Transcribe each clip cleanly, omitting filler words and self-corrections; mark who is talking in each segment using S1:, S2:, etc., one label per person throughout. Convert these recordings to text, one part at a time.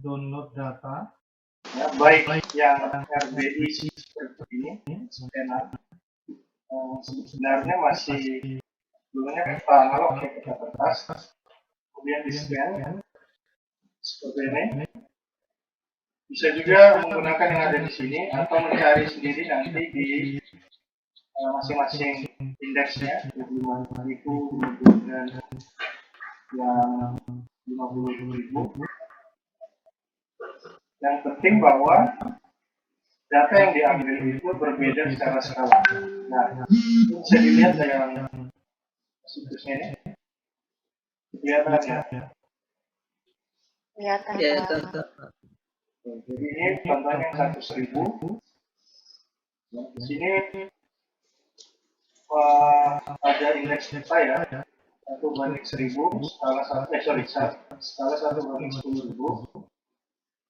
S1: download data.
S2: Ya, baik yang RBI seperti ini, scanner, sebenarnya masih dulunya kertas analog ya, kertas, kemudian di scan seperti ini. Bisa juga menggunakan yang ada di sini atau mencari sendiri nanti di masing-masing indeksnya, 25.000 dan yang 50.000. Yang penting bahwa data yang diambil itu berbeda secara skala. Nah, ini bisa dilihat dari situsnya ini. Kelihatan ya?
S3: Kelihatan.
S2: Jadi ini contohnya yang 100.000. Di sini ada indeks saya 1/1000, skala 1/10.000.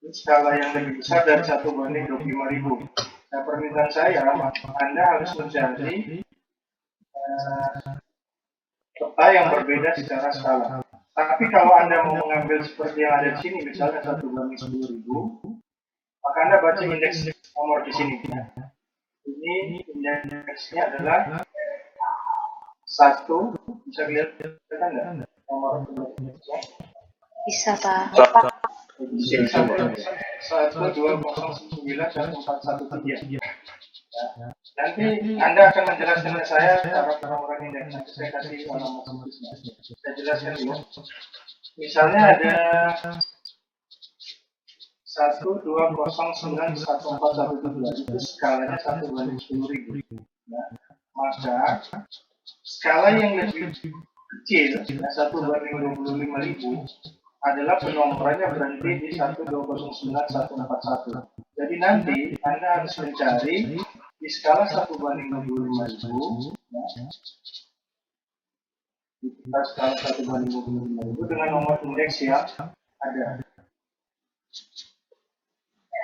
S2: Ini skala yang lebih besar dari 1/25.000. Nah, permintaan saya, Anda harus mencari peta yang berbeda secara skala. Tapi kalau Anda mau mengambil seperti yang ada di sini, misalnya 1/10.000, maka Anda baca indeks nomor di sini. Ini indeksnya adalah 1, bisa lihat kan nomor indeksnya?
S3: Bisa, Pak.
S2: 120914113. Nanti Anda akan menjelaskan ke saya cara penomoran indeks. Nanti saya kasih alamat situsnya. Saya jelaskan dulu. Misalnya ada 120914113, itu skalanya 1/10.000. Ya. Maka skala yang lebih kecil, 1/25.000, adalah penomorannya berhenti di 1209141. Jadi nanti Anda harus mencari di skala 1/25.000, ya, di skala 1/25.000 dengan nomor indeks yang ada.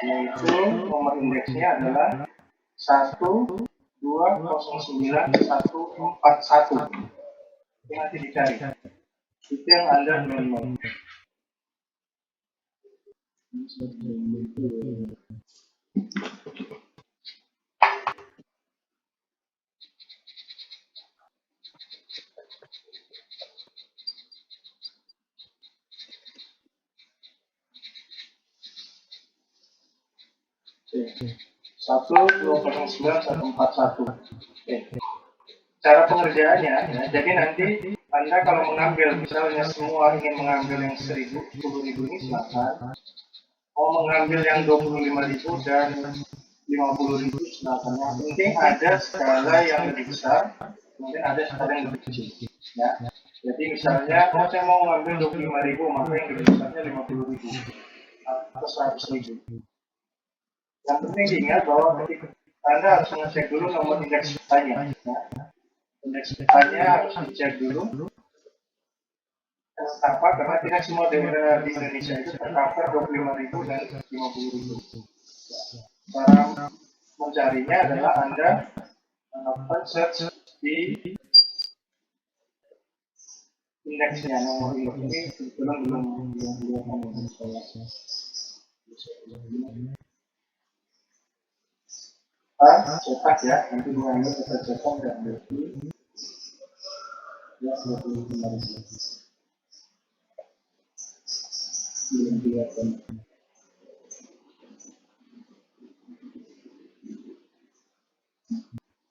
S2: Yaitu nomor indeksnya adalah 1209141. Ini nanti dicari. Itu yang Anda download. Oke. 1209141. Cara pengerjaannya, ya, jadi nanti Anda kalau mengambil, misalnya semua ingin mengambil yang 10.000 ini, silakan. Mau mengambil yang 25.000 dan 50.000, silakan. Yang penting ada skala yang lebih besar, mungkin ada skala yang lebih kecil. Ya. Jadi misalnya, saya mau mengambil 25.000, maka yang lebih besarnya 50.000 atau 100.000. Yang penting diingat bahwa ketika Anda harus mengecek dulu nomor indeks petanya. Ya. Indeks petanya harus dicek dulu. Kenapa? Karena tidak semua daerah di Indonesia itu tercover 25.000 dan 50.000. Cara mencarinya adalah Anda melakukan search di indeksnya, nomor indeks ini kebetulan belum cetak ya, nanti mengambil kita cetak dan berarti ya 25.000.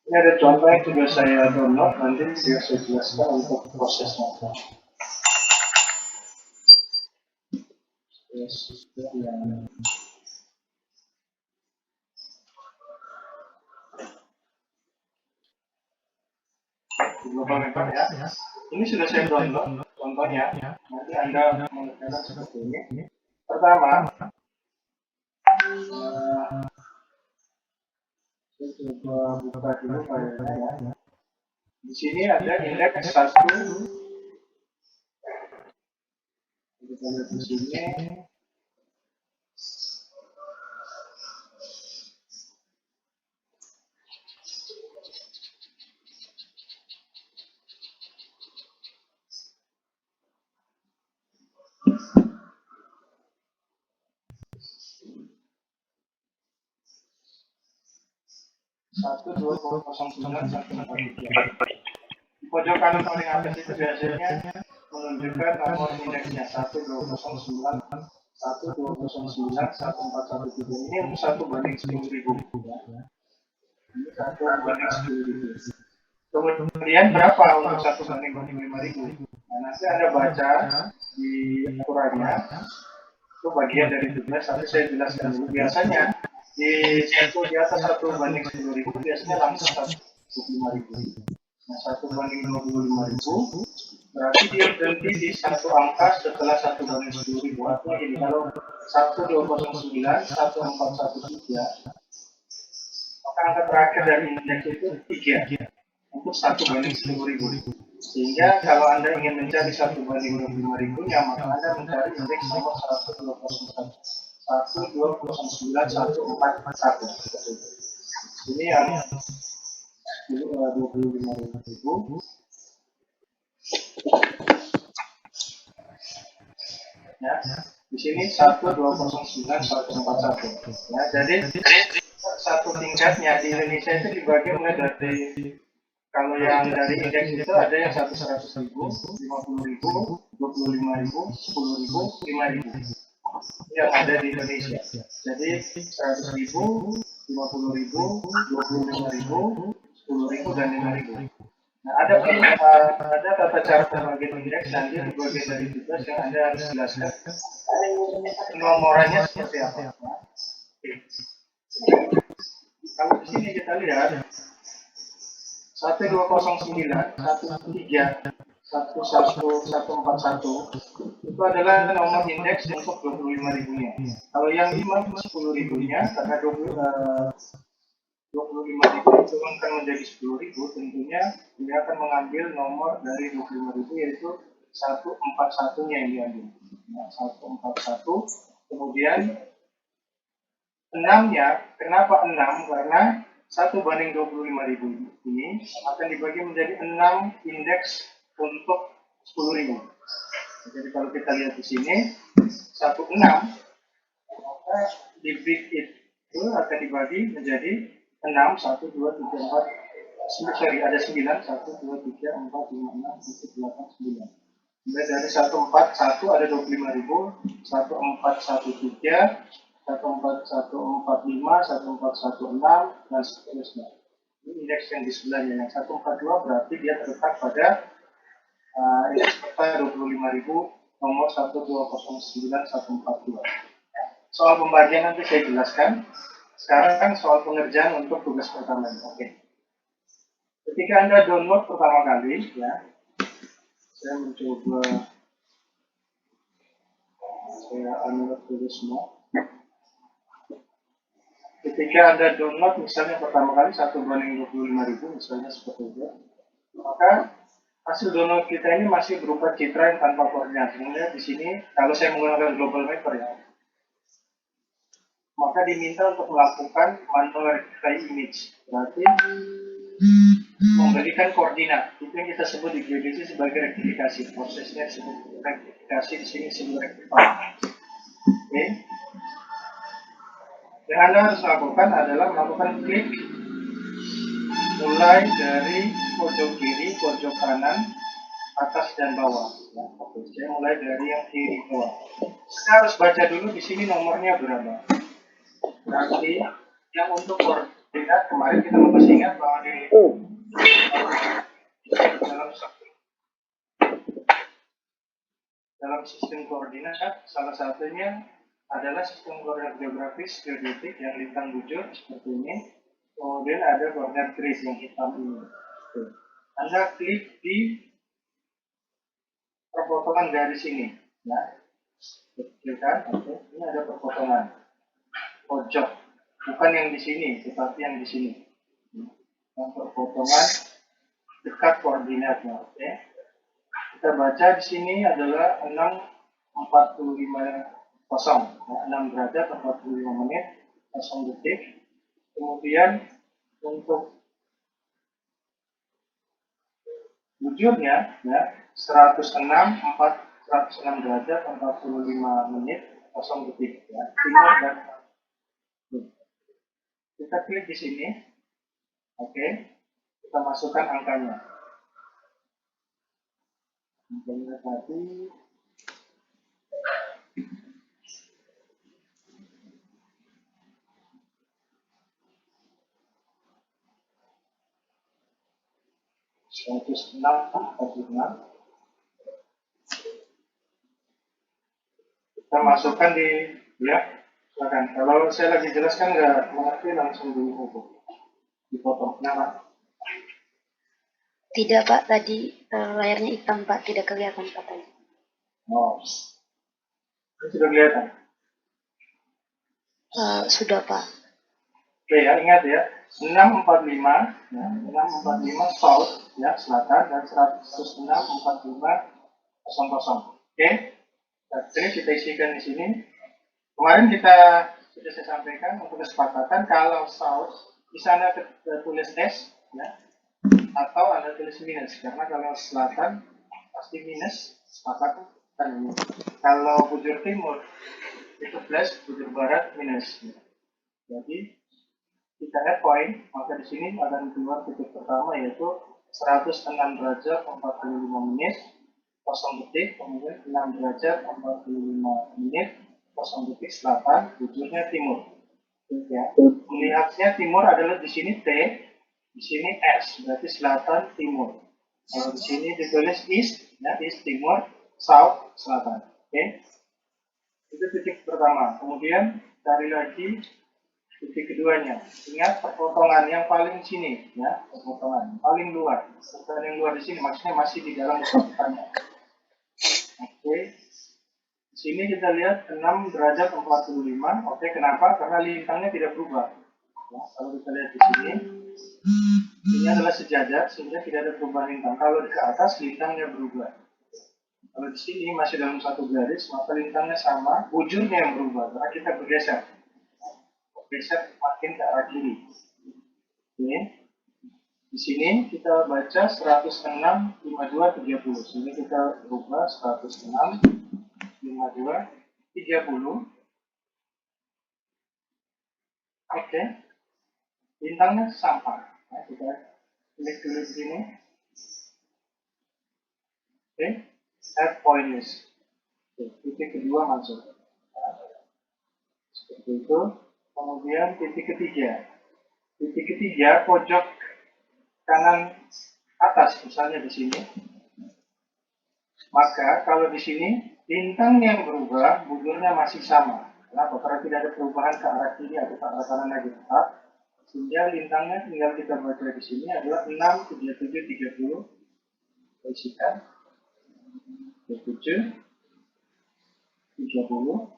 S2: Ini ada contoh yang sudah saya download, nanti saya jelaskan untuk prosesnya. Global Mapper ya. Ini sudah saya download contohnya. Nanti Anda mengerjakan seperti ini. Pertama, saya coba buka dulu filenya. Di sini ada indeks 1. Kita lihat di sini. 12009 143. Di pojok kanan paling atas itu biasanya menunjukkan nomor indeksnya 1209109 14113. Ini untuk 1/10.000 ya. Ini 1/10.000. Kemudian berapa untuk 1/25.000? Nah, nanti Anda baca di aturannya, itu bagian dari tugas, tapi saya jelaskan dulu. Biasanya di atas 1/10.000 biasanya langsung 1/25.000. Nah, 1/25.000 berarti dia berhenti di satu angka setelah 1/10.000. Artinya ini kalau 12009 1413, maka angka terakhir dari indeks itu 3 untuk 1/10.000. Sehingga kalau Anda ingin mencari 1/25.000-nya, maka Anda mencari indeks nomor 1209141. Ini yang 25.000. Ya, di sini 1209141. Ya, jadi satu tingkatnya di Indonesia itu dibagi mulai dari, kalau yang dari indeks itu ada yang 100.000, 50.000, 25.000, 10.000, 5.000 yang ada di Indonesia. Jadi 100.000, 50.000, 25.000, 10.000 dan 5.000. Nah, ada tata cara pembagian indeks nanti di bagian dari tugas yang Anda harus jelaskan nomorannya seperti apa. Kalau di sini kita lihat 12009, 113, 11141 itu adalah nomor indeks untuk 25.000-nya. Kalau yang 5 10.000-nya, karena 25.000 diturunkan menjadi 10.000, tentunya dia akan mengambil nomor dari 25.000 yaitu 141-nya yang diambil. Nah, 141, kemudian 6-nya, kenapa 6? Karena 1/25.000 ini akan dibagi menjadi 6 indeks untuk 10.000. Jadi kalau kita lihat di sini 16, maka di bit itu akan dibagi menjadi 6, 1, 2, 3, 4, sorry, ada 9, 1, 2, 3, 4, 5, 6, 7, 8, 9. Kemudian dari 141 ada 25.000, 1413, 14145, 1416, dan seterusnya. Ini indeks yang di sebelahnya. Yang 142 berarti dia terletak pada indeks peta 25.000 nomor 1209142. Soal pembagian nanti saya jelaskan. Sekarang soal pengerjaan untuk tugas pertama. Oke. Ketika Anda download pertama kali, ya, saya mencoba saya unload dulu semua. Ketika Anda download misalnya pertama kali 1/25.000 misalnya seperti itu, maka hasil download kita ini masih berupa citra yang tanpa koordinat. Kemudian di sini kalau saya menggunakan global mapper ya, maka diminta untuk melakukan manual rectify image. Berarti memberikan koordinat. Itu yang kita sebut di geodesi sebagai rektifikasi. Prosesnya disebut rektifikasi, di sini disebut rectify. Oke. Yang Anda harus lakukan adalah melakukan klik mulai dari pojok kiri, pojok kanan, atas dan bawah. Ya, oke, saya mulai dari yang kiri bawah. Kita harus baca dulu di sini nomornya berapa. Nanti yang untuk koordinat kemarin kita masih ingat bahwa di dalam sistem koordinat salah satunya adalah sistem koordinat geografis geodetik yang lintang bujur seperti ini. Kemudian ada koordinat grid yang hitam ini. Anda klik di perpotongan garis ini, ya. Klik kan? Oke. Ini ada perpotongan pojok, bukan yang di sini, tetapi yang di sini. Yang perpotongan dekat koordinatnya. Oke. Kita baca di sini adalah 6:45, ya, 6 derajat 45 menit 0 detik. Kemudian untuk bujurnya ya 106 derajat 45 menit 0 detik ya. Timur dan kita klik di sini. Oke, kita masukkan angkanya. Angkanya tadi $106.46. Kita masukkan di ya, silakan. Kalau saya lagi jelaskan nggak mengerti langsung dipotong. Kenapa?
S3: Tidak Pak, tadi layarnya hitam Pak, tidak kelihatan katanya.
S2: Oh, ini sudah kelihatan.
S3: Sudah Pak.
S2: Oke ya, ingat ya, 645, ya, 645 south, ya, selatan, dan 106.45.00. Oke, jadi kita isikan di sini. Kemarin kita sudah saya sampaikan untuk kesepakatan kalau south di sana tulis S, ya, atau Anda tulis minus, karena kalau selatan pasti minus, sepakat kan ini. Kalau bujur timur itu plus, bujur barat minus. Jadi kita add point, maka di sini akan keluar titik pertama yaitu 106 derajat 45 menit 0 detik, kemudian 6 derajat 45 menit 0 detik selatan, bujurnya timur. Ya. Melihatnya timur adalah di sini T, di sini S, berarti selatan timur. Kalau di sini ditulis east, ya, east timur, south selatan. Oke, itu titik pertama. Kemudian cari lagi titik keduanya. Ingat perpotongan yang paling sini, ya, perpotongan paling luar. Bukan yang luar di sini, maksudnya masih di dalam perpotongannya. Oke, di sini kita lihat 6 derajat 45. Oke, kenapa? Karena lintangnya tidak berubah. Ya, kalau kita lihat di sini, ini adalah sejajar sehingga tidak ada perubahan lintang. Kalau di atas lintangnya berubah. Kalau di sini masih dalam satu garis, maka lintangnya sama, bujurnya yang berubah. Karena kita bergeser, makin ke arah kiri. Oke. Di sini kita baca 106, 52, 30. Sini kita berubah 106, 52, 30. Oke. Lintangnya sama. Nah, kita klik dulu di sini. Oke. Add point list. Titik kedua masuk. Seperti itu. Kemudian titik ketiga. Titik ketiga pojok kanan atas, misalnya di sini. Maka kalau di sini lintang yang berubah, bujurnya masih sama. Kenapa? Karena tidak ada perubahan ke arah kiri atau ke arah kanan lagi tetap. Sehingga lintangnya tinggal kita baca di sini adalah 6, 37, 30. Kita isikan 37, 30.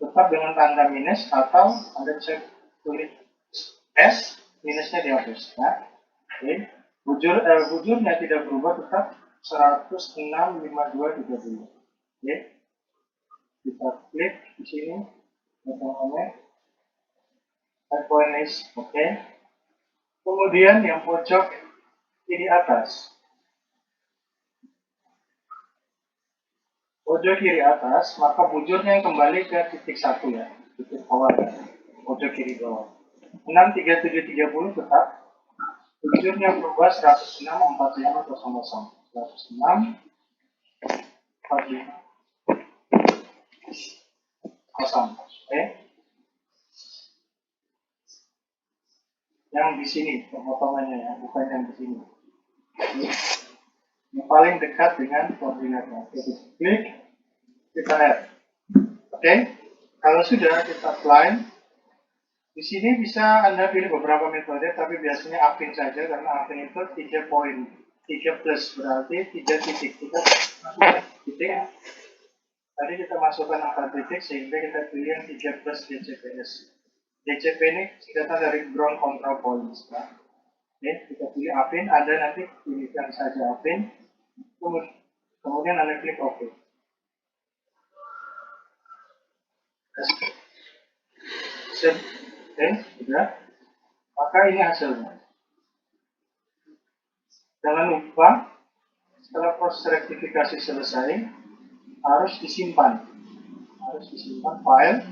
S2: Tetap dengan tanda minus atau Anda bisa tulis S, minusnya dihapus. Ya. Oke. Bujurnya tidak berubah, tetap 106, 52, 30. Oke. Kita klik di sini namanya add point list. Oke. Kemudian yang pojok kiri atas. Pojok kiri atas, maka bujurnya yang kembali ke titik 1 ya, titik awal ya. Pojok kiri bawah. 6, 37, 30 tetap. Bujurnya berubah 106, 45, 00. 106, 45, 0. Oke. Yang di sini pemotongannya ya, bukan yang di sini. Yang paling dekat dengan koordinatnya. Jadi klik, kita add. Oke. Kalau sudah kita apply, di sini bisa Anda pilih beberapa metode, tapi biasanya Affin saja karena Affin itu 3 poin, 3 plus berarti 3 titik. Kita masukkan titik. Tadi kita masukkan angka titik sehingga kita pilih yang 3 plus DCPS. DCP ini singkatan dari ground control points. Nah. Oke, kita pilih Affin, Anda nanti pilihkan saja Affin, kemudian Anda klik OK. Oke, sudah. Maka ini hasilnya. Jangan lupa, setelah proses rektifikasi selesai, harus disimpan file,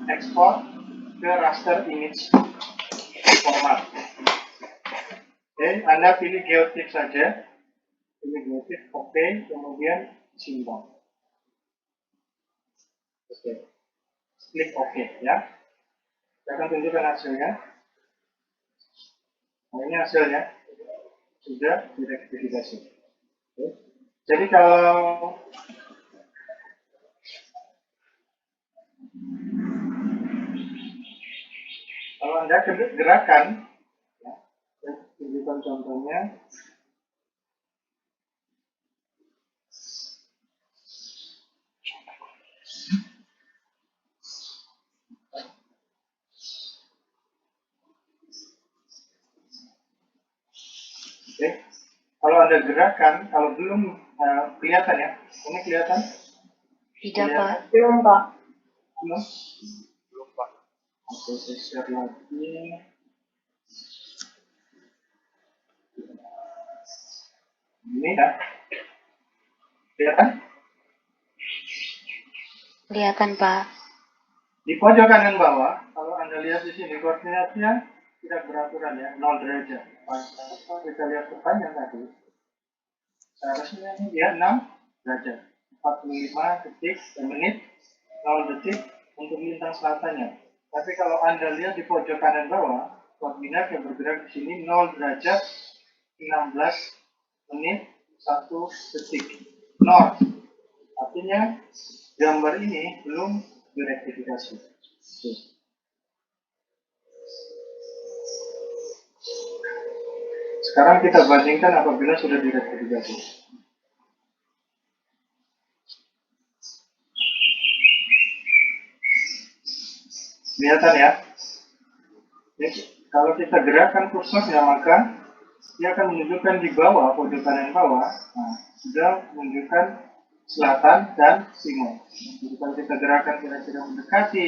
S2: ekspor ke raster image format. Oke, Anda pilih geotip saja. Pilih geotip, oke, kemudian simpan. Oke. Klik oke ya. Saya akan tunjukkan hasilnya. Nah, ini hasilnya. Sudah direktifikasi. Oke. Jadi kalau Anda gerakan, ya, saya tunjukkan contohnya. Oke. Kalau Anda gerakan, kalau belum kelihatan ya, ini kelihatan?
S3: Tidak, Pak.
S1: Belum, Pak.
S2: Belum? Belum, Pak. Oke, saya share lagi. Ini ya. Kelihatan?
S3: Kelihatan, Pak.
S2: Di pojok kanan bawah, kalau Anda lihat di sini, koordinatnya tidak beraturan ya, 0 derajat. Kalau kita lihat pertanyaan tadi, seharusnya ini dia 6 derajat. 45 detik, menit, 0 detik untuk lintang selatannya. Tapi kalau Anda lihat di pojok kanan bawah, koordinat yang bergerak di sini 0 derajat, 16 menit, 1 detik. North. Artinya gambar ini belum direktifikasi. Sekarang kita bandingkan apabila sudah direktifikasi. Kelihatan ya? Jadi, kalau kita gerakkan kursornya maka dia akan menunjukkan di bawah, pojok kanan bawah, nah, sudah menunjukkan selatan dan timur. Jadi kalau kita gerakan kira-kira mendekati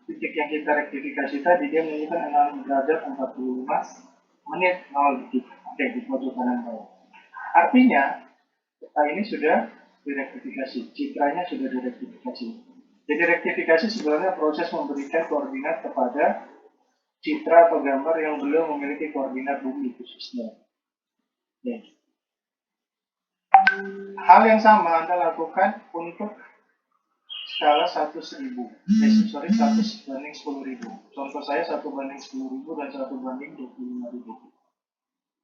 S2: titik yang kita rektifikasi tadi, dia menunjukkan 6 derajat 45 menit 0 detik. Oke, di pojok kanan bawah. Artinya, peta ini sudah direktifikasi, citranya sudah direktifikasi. Jadi rektifikasi sebenarnya proses memberikan koordinat kepada citra atau gambar yang belum memiliki koordinat bumi khususnya. Oke. Hal yang sama Anda lakukan untuk skala 1/1000. 1/10.000. Contoh saya 1/10.000 dan 1/25.000.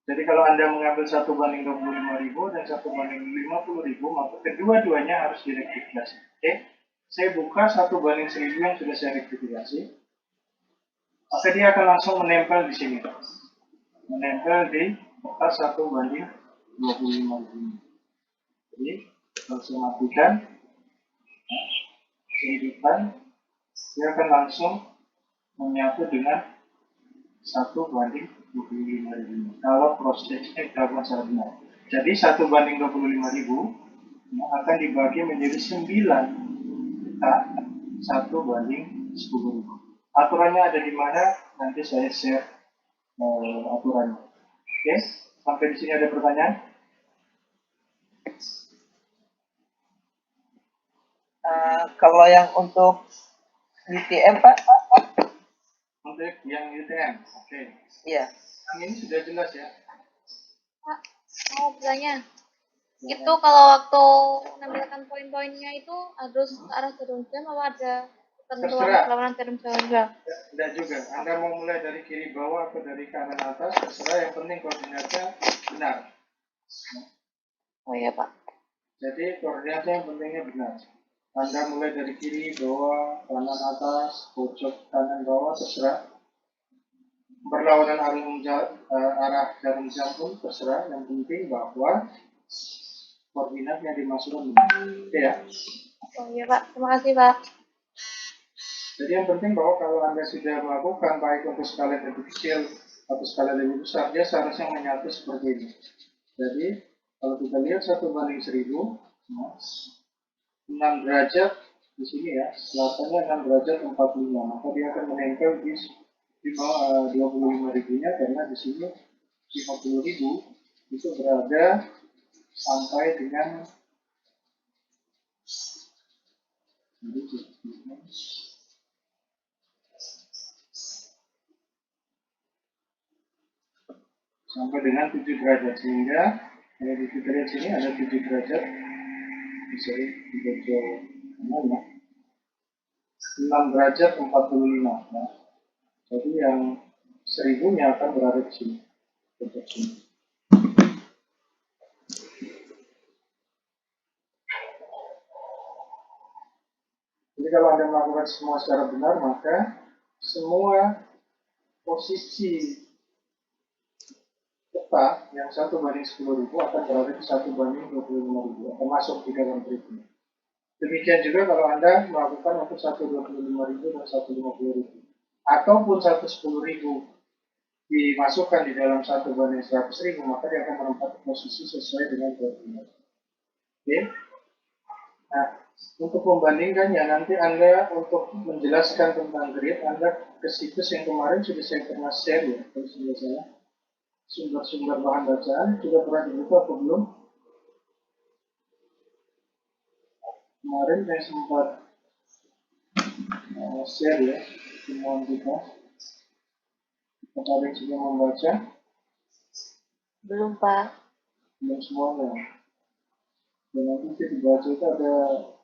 S2: Jadi kalau Anda mengambil 1/25.000 dan 1/50.000, maka kedua-duanya harus direktifikasi. Oke? Saya buka 1/1000 yang sudah saya rektifikasi. Maka dia akan langsung menempel di sini. Menempel di peta 1/25.000. Jadi, kalau saya matikan, kehidupan, dia akan langsung menyatu dengan 1/25.000. Kalau prosesnya dilakukan secara benar. Jadi 1/25.000 akan dibagi menjadi 9 peta 1/10.000. Aturannya ada di mana? Nanti saya share aturannya. Oke, sampai di sini ada pertanyaan?
S1: Kalau yang untuk UTM, Pak?
S2: Untuk yang UTM, oke.
S1: Iya.
S2: Yang ini sudah jelas ya?
S3: Pak, mau bertanya. Itu kalau waktu menampilkan poin-poinnya itu harus ke arah jarum jam apa ada ketentuan perlawanan jarum jam juga?
S2: Tidak juga. Anda mau mulai dari kiri bawah atau dari kanan atas, terserah, yang penting koordinatnya benar.
S3: Oh iya, Pak.
S2: Jadi koordinatnya yang pentingnya benar. Anda mulai dari kiri bawah, kanan atas, pojok kanan bawah, terserah. Berlawanan arah jarum jam pun terserah. Yang penting bahwa koordinat yang dimasukkan benar. Oke ya?
S3: Oh iya, Pak. Terima kasih, Pak.
S2: Jadi yang penting bahwa kalau Anda sudah melakukan baik untuk skala lebih kecil atau skala lebih besar, dia seharusnya menyatu seperti ini. Jadi kalau kita lihat 1/1000, 6 derajat di sini ya, selatannya 6 derajat 45, maka dia akan menempel di bawah 25.000-nya, karena di sini 50.000 itu berada sampai dengan sampai dengan 7 derajat, sehingga kalau kita lihat sini ada 7 derajat, bisa dibaca mana? 6 derajat 45. Nah, jadi yang 1000-nya akan berada di sini. Jadi kalau Anda melakukan semua secara benar, maka semua posisi peta yang 1/10.000 akan berada di 1/25.000, akan masuk di dalam triknya. Demikian juga kalau Anda melakukan untuk 1/25.000 dan 1/50.000. Ataupun 1/10.000 dimasukkan di dalam 1/100.000, maka dia akan menempati posisi sesuai dengan koordinat. Oke? Nah, untuk membandingkannya, nanti Anda untuk menjelaskan tentang grid, Anda ke situs yang kemarin sudah saya pernah share ya, kalau sudah salah. Sumber-sumber bahan bacaan sudah pernah dibuka atau belum? Kemarin saya sempat share ya, temuan kita. Tertarik juga membaca?
S3: Belum, Pak.
S2: Belum semuanya. Dan nanti dibaca itu ada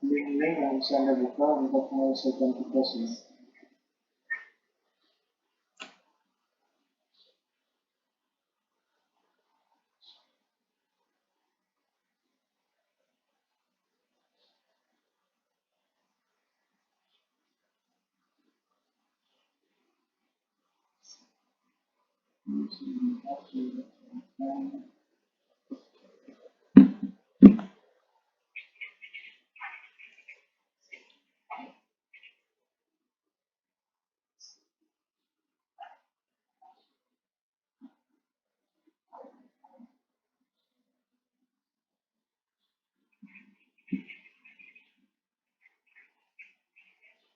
S2: link-link yang bisa Anda buka untuk menyelesaikan tugasnya.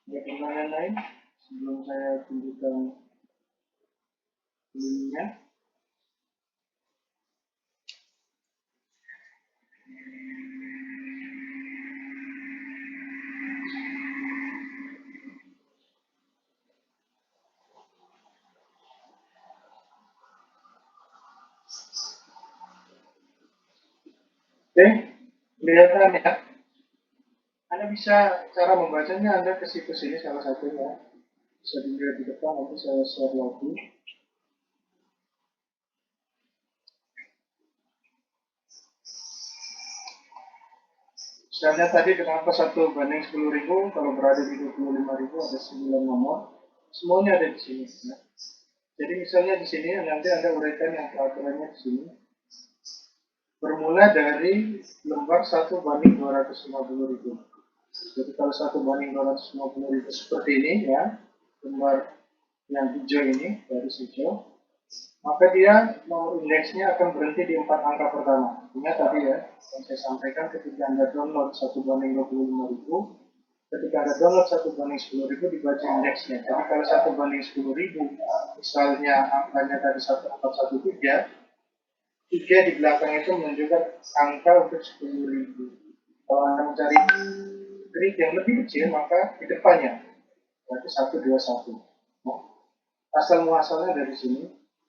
S2: Ada pertanyaan lain sebelum saya tunjukkan linknya? Oke, kelihatan ya. Anda bisa cara membacanya, Anda ke situs ini salah satunya. Bisa dilihat di depan, nanti saya share lagi. Misalnya tadi kenapa 1/10.000, kalau berada di 25.000 ada 9 nomor. Semuanya ada di sini. Ya. Jadi misalnya di sini nanti Anda uraikan yang peraturannya di sini. Bermula dari lembar 1/250.000. Jadi kalau 1/250.000 seperti ini ya, lembar yang hijau ini, garis hijau, maka dia nomor indeksnya akan berhenti di 4 angka pertama. Ingat tadi ya, yang saya sampaikan ketika Anda download 1/25.000, ketika Anda download 1/10.000 dibaca indeksnya. Jadi kalau 1/10.000, misalnya angkanya tadi 1413, 3 di belakang itu menunjukkan angka untuk 10.000. Kalau Anda mencari grid yang lebih kecil, maka di depannya berarti 121. Nah, asal muasalnya dari sini.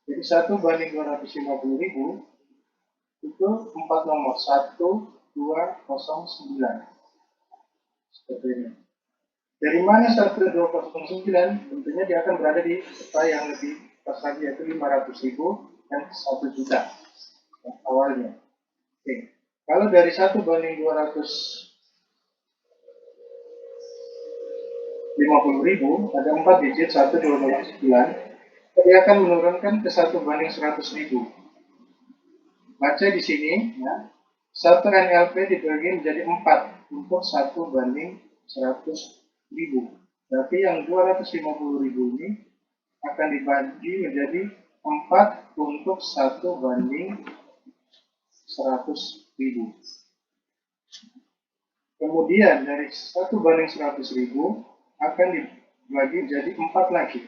S2: Jadi 1/250.000 itu 4 nomor, 1209. Seperti ini. Dari mana 1209? Tentunya dia akan berada di peta yang lebih pas lagi, yaitu 500.000 dan 1 juta awalnya. Oke. Kalau dari 1/250.000 ada 4 digit, 1, 2, 9, dia akan menurunkan ke 1/100.000. Baca di sini ya. 1 NLP dibagi menjadi 4 untuk 1/100.000. Berarti yang 250.000 ini akan dibagi menjadi 4 untuk 1/100.000. Kemudian dari 1/100.000 akan dibagi menjadi 4 lagi.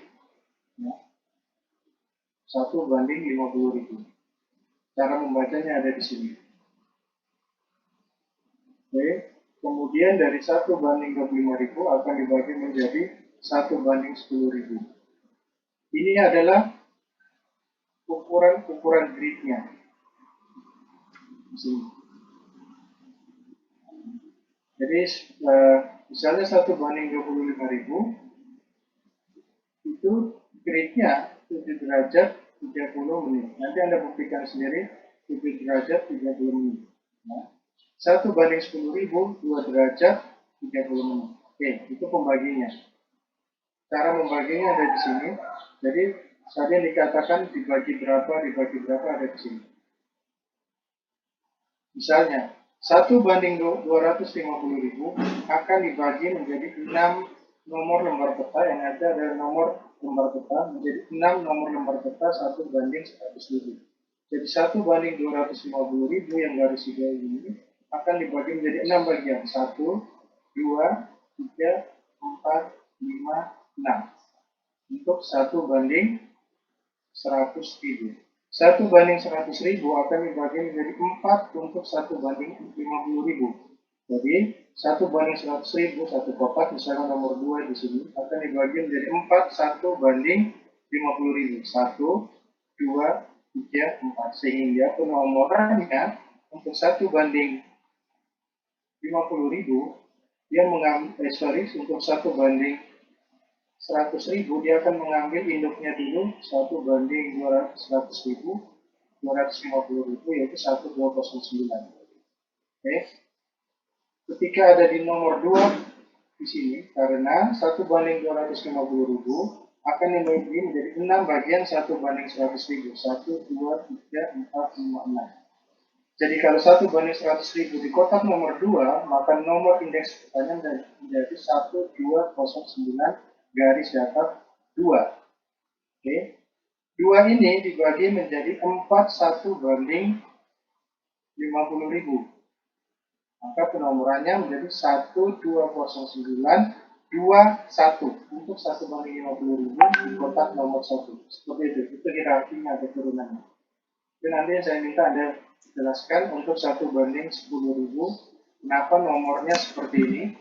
S2: 1/50.000. Cara membacanya ada di sini. Oke. Kemudian dari 1/25.000 akan dibagi menjadi 1/10.000. Ini adalah ukuran gridnya. Jadi misalnya 1:25.000 itu gridnya 7 derajat 30 menit. Nanti Anda buktikan sendiri 7 derajat 30 menit. Nah, 1:10.000 2 derajat 30 menit. Oke, itu pembaginya. Cara membaginya ada di sini. Jadi tadi yang dikatakan dibagi berapa ada di sini. Misalnya 1:250.000 akan dibagi menjadi 6 nomor lembar peta yang ada dari nomor lembar peta menjadi 6 nomor lembar peta 1:100.000. Jadi 1:250.000 yang garis hijau ini akan dibagi menjadi 6 bagian. 1, 2, 3, 4, 5, 6 untuk 1:100.000. 1:100.000 akan dibagi menjadi 4 untuk 1:50.000. Jadi 1:100.000 satu kotak, misalnya nomor 2 di sini akan dibagi menjadi 4 1:50.000. 1, 2, 3, 4 sehingga penomorannya untuk 1:50.000 dia mengambil untuk 1:100.000 dia akan mengambil induknya dulu 1:200.000 250.000 yaitu 1209. Oke. Ketika ada di nomor 2 di sini karena 1:250.000 akan dibagi menjadi 6 bagian 1:100.000. 1, 2, 3, 4, 5, 6. Jadi kalau 1:100.000 di kotak nomor 2, maka nomor indeks petanya menjadi 1209 garis datar 2. Oke. 2 ini dibagi menjadi 4 1:50.000. Maka penomorannya menjadi 1209 21 untuk 1:50.000 di kotak nomor 1. Seperti itu hierarkinya atau turunannya. Dan nanti yang saya minta Anda jelaskan untuk 1:10.000 kenapa nomornya seperti ini,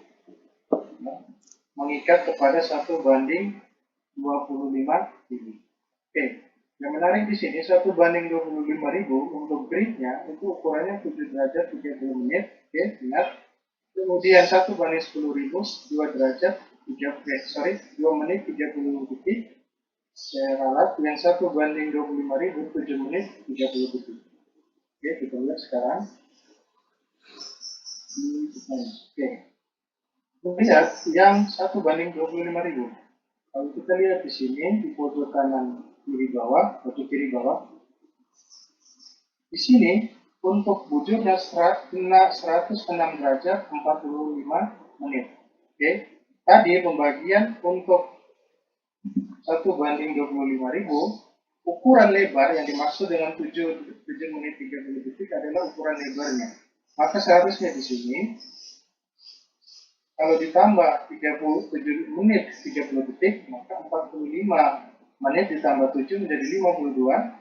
S2: mengikat kepada 1:25.000. Oke, yang menarik di sini 1:25.000 untuk gridnya itu ukurannya 7 derajat 30 menit. Oke, ingat. Kemudian 1:10.000 2 derajat 2 menit 30 detik. Saya ralat yang 1:25.000 7 menit 30 detik. Oke, kita lihat sekarang. Oke. Lihat yang 1:25.000. Kalau kita lihat di sini di pojok kanan kiri bawah, di sini untuk bujurnya 106 derajat 45 menit. Oke. Tadi pembagian untuk 1:25.000 ukuran lebar yang dimaksud dengan 7 menit 30 detik adalah ukuran lebarnya. Maka seharusnya di sini kalau ditambah 37 menit 30 detik, maka 45 menit ditambah 7 menjadi 52.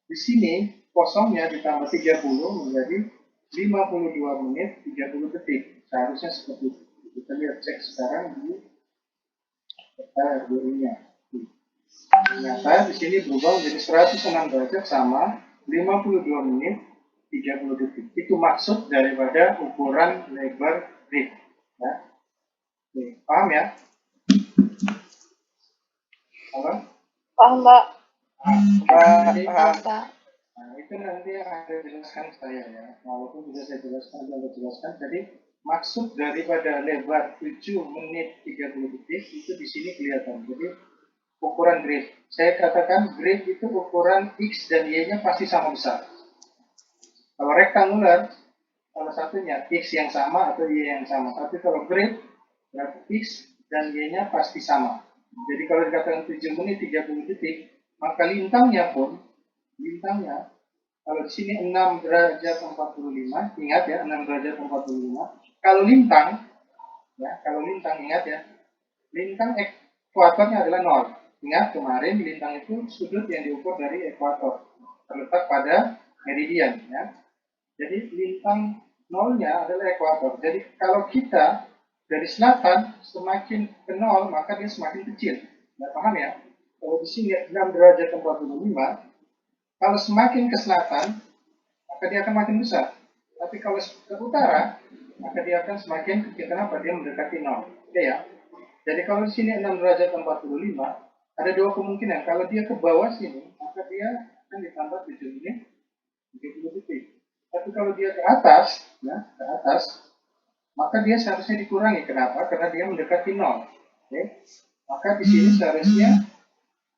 S2: Di sini kosongnya ditambah 30 menjadi 52 menit 30 detik. Seharusnya seperti itu. Kita lihat cek sekarang di peta RDI-nya. Ternyata di sini berubah menjadi 106 derajat sama 52 menit 30 detik. Itu maksud daripada ukuran lebar grid. Ya. Oke, paham ya? Apa?
S3: Paham, Mbak.
S1: Pak.
S2: Nah, itu nanti yang Anda jelaskan saya ya. Walaupun sudah saya jelaskan, Jadi maksud daripada lebar 7 menit 30 detik itu di sini kelihatan. Jadi ukuran grid. Saya katakan grid itu ukuran X dan Y-nya pasti sama besar. Kalau rektangular, salah satunya X yang sama atau Y yang sama. Tapi kalau grid, berarti X dan Y-nya pasti sama. Jadi kalau dikatakan 7 menit 30 detik, maka lintangnya kalau di sini 6 derajat 45, ingat ya 6 derajat 45. Kalau lintang ingat ya, lintang ekuatornya adalah 0. Ingat kemarin lintang itu sudut yang diukur dari ekuator, terletak pada meridian ya. Jadi lintang 0-nya adalah ekuator. Jadi kalau kita dari selatan semakin ke 0 maka dia semakin kecil. Nah, paham ya? Kalau di sini 6 derajat 45 Kalau semakin ke selatan, maka dia akan makin besar. Tapi kalau ke utara, maka dia akan semakin kecil. Kenapa? Dia mendekati 0. Oke ya. Jadi kalau di sini 6 derajat 45, ada dua kemungkinan. Kalau dia ke bawah sini, maka dia akan ditambah 7 menit 30 detik. Tapi kalau dia ke atas, ya, ke atas, maka dia seharusnya dikurangi. Kenapa? Karena dia mendekati 0. Oke. Maka di sini seharusnya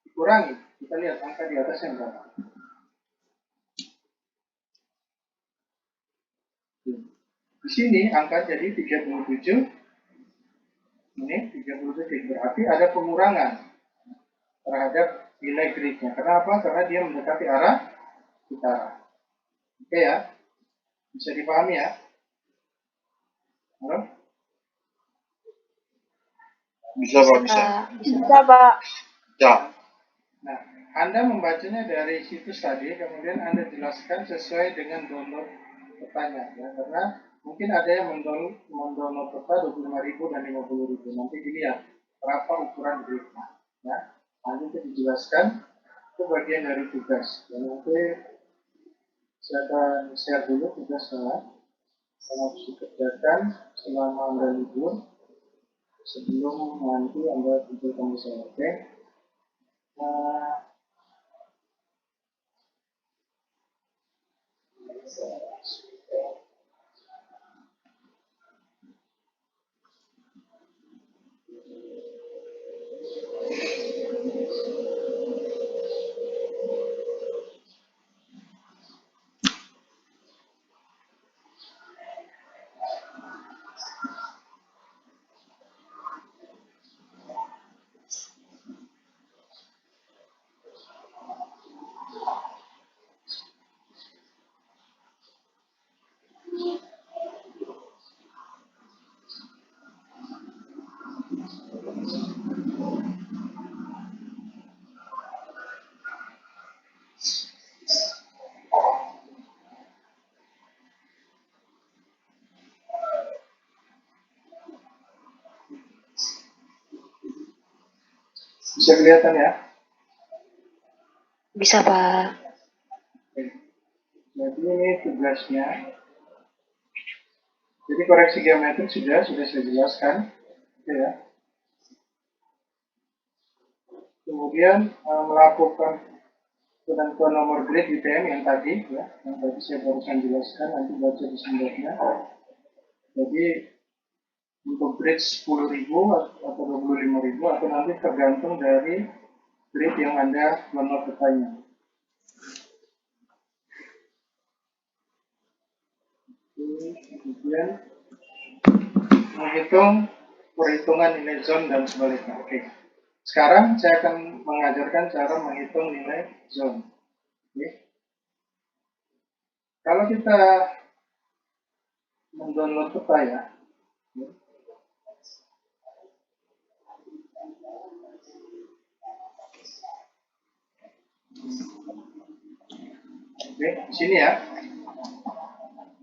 S2: dikurangi. Kita lihat angka di atasnya berapa. Di sini angka jadi 37 menit 30 detik. Berarti ada pengurangan terhadap nilai gridnya. Kenapa? Karena dia mendekati arah utara. Oke ya, bisa dipahami ya? Halo?
S4: Bisa Pak, bisa.
S3: Bisa, Pak.
S4: Ya.
S2: Nah, Anda membacanya dari situs tadi, kemudian Anda jelaskan sesuai dengan download petanya. Ya, karena mungkin ada yang mendownload peta 25.000 dan 50.000. Nanti dilihat berapa ukuran gridnya. Ya, nanti itu dijelaskan, itu bagian dari tugas. Dan nanti saya akan share dulu tugas saya. Saya harus dikerjakan selama Anda libur sebelum nanti Anda kumpulkan di saya. Oke? Nah, bisa kelihatan ya?
S3: Bisa, Pak.
S2: Oke. Jadi ini tugasnya. Jadi koreksi geometrik sudah saya jelaskan. Oke ya. Kemudian melakukan penentuan nomor grid ITM yang tadi ya, yang tadi saya barusan jelaskan, nanti baca di sumbernya. Jadi untuk grid 10.000 atau 25.000 atau nanti tergantung dari grid yang Anda download petanya. Kemudian menghitung perhitungan nilai zone dan sebaliknya. Oke. Sekarang saya akan mengajarkan cara menghitung nilai zone. Oke. Kalau kita mendownload peta ya, oke, di sini ya.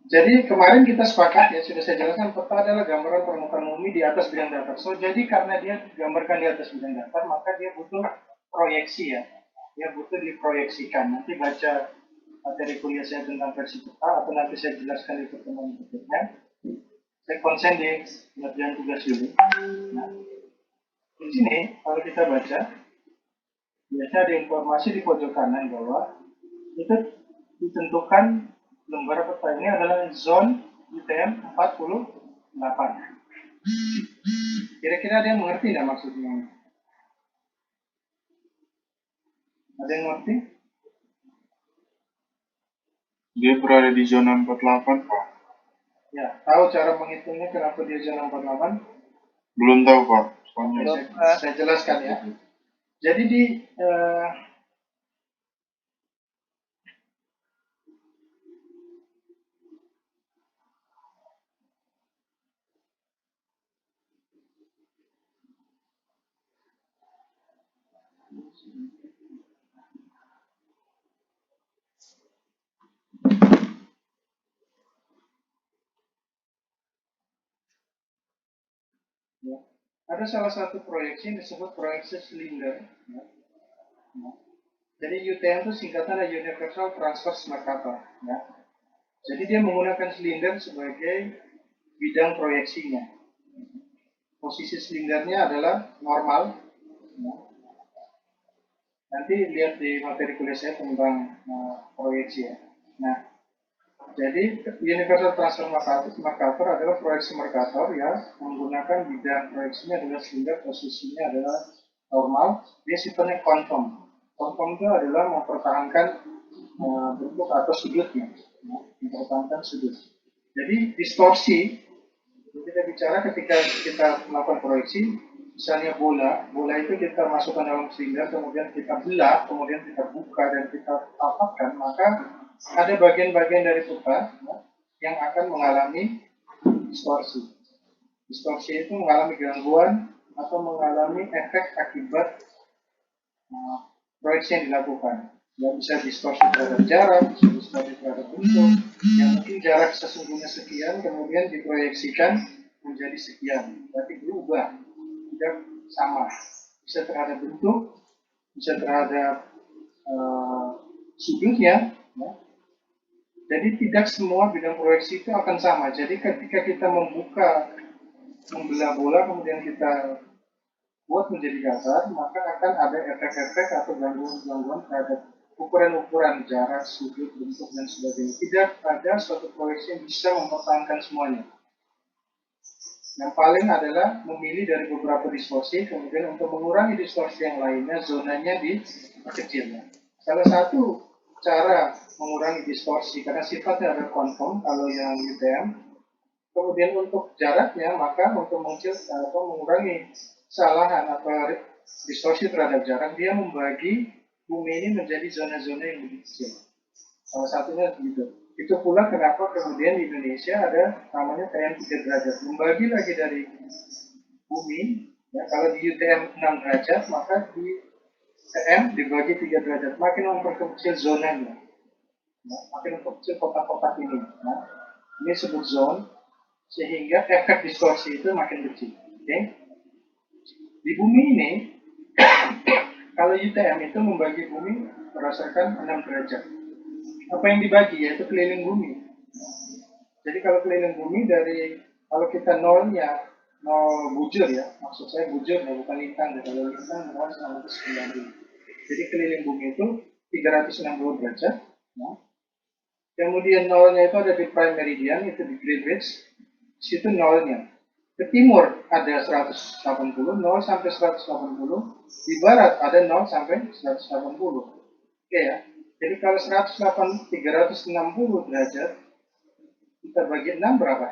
S2: Jadi kemarin kita sepakat ya, sudah saya jelaskan peta adalah gambaran permukaan bumi di atas bidang datar. So jadi karena dia digambarkan di atas bidang datar, maka dia butuh proyeksi ya. Dia butuh diproyeksikan. Nanti baca materi kuliah saya tentang versi peta atau nanti saya jelaskan di pertemuan berikutnya. Saya konsen di pengerjaan tugas dulu. Nah, di sini kalau kita baca, biasanya ada informasi di pojok kanan bahwa itu ditentukan lembar peta ini adalah zone ITM 48. Kira-kira ada yang mengerti nggak maksudnya? Ada yang mengerti?
S4: Dia berada di zona 48, Pak.
S2: Ya, tahu cara menghitungnya kenapa dia zona 48?
S4: Belum tahu, Pak.
S2: Oke,
S4: Soalnya
S2: saya jelaskan ya. Jadi di ya, ada salah satu proyeksi yang disebut proyeksi silinder. Ya. Jadi UTM itu singkatan dari Universal Transverse Mercator. Ya. Jadi dia menggunakan silinder sebagai bidang proyeksinya. Posisi silindernya adalah normal. Ya. Nanti lihat di materi kuliah saya tentang proyeksi ya. Nah, jadi Universal Transverse Mercator adalah proyeksi Mercator ya, menggunakan bidang proyeksinya adalah silinder, posisinya adalah normal, dia sifatnya konform. Konform itu adalah mempertahankan bentuk atau sudutnya, ya, mempertahankan sudut. Jadi distorsi, kita bicara ketika kita melakukan proyeksi, misalnya bola itu kita masukkan dalam silinder, kemudian kita belah, kemudian kita buka dan kita rapatkan, maka ada bagian-bagian dari putar ya, yang akan mengalami distorsi. Distorsi itu mengalami gangguan atau mengalami efek akibat proyeksi yang dilakukan. Yang bisa distorsi terhadap jarak, bisa distorsi terhadap bentuk, yang mungkin jarak sesungguhnya sekian, kemudian diproyeksikan menjadi sekian. Berarti berubah, tidak sama. Bisa terhadap bentuk, bisa terhadap sudutnya. Ya. Jadi tidak semua bidang proyeksi itu akan sama. Jadi ketika kita membelah bola, kemudian kita buat menjadi dasar, maka akan ada efek-efek atau gangguan-gangguan terhadap ukuran-ukuran jarak, sudut, bentuk, dan sebagainya. Tidak ada suatu proyeksi yang bisa mempertahankan semuanya. Yang paling adalah memilih dari beberapa distorsi, kemudian untuk mengurangi distorsi yang lainnya, zonanya diperkecil. Salah satu cara mengurangi distorsi, karena sifatnya adalah konform, kalau yang UTM, kemudian untuk jaraknya, maka untuk mengurangi kesalahan atau distorsi terhadap jarak, dia membagi bumi ini menjadi zona-zona yang lebih kecil. Salah satunya begitu. Itu pula kenapa kemudian di Indonesia ada namanya TM 3 derajat. Membagi lagi dari bumi, ya, kalau di UTM 6 derajat, maka di TM dibagi 3 derajat. Makin memperkecil zonanya. Ya, makin memperkecil kotak-kotak ini. Nah, ini disebut zone, sehingga efek distorsi itu makin kecil. Okay? Di bumi ini, kalau UTM itu membagi bumi berdasarkan 6 derajat. Apa yang dibagi yaitu keliling bumi. Jadi kalau keliling bumi kalau kita nolnya nol bujur ya, maksud saya bujur ya, bukan lintang. Kalau lintang nol sampai 90. Jadi keliling bumi itu 360 derajat. Ya. Kemudian nolnya itu ada di prime meridian, itu di Greenwich. Situ nolnya. Ke timur ada 180, 0 sampai 180. Di barat ada 0 sampai 180. Oke ya. Jadi kalau 360 derajat, kita bagi 6 berapa?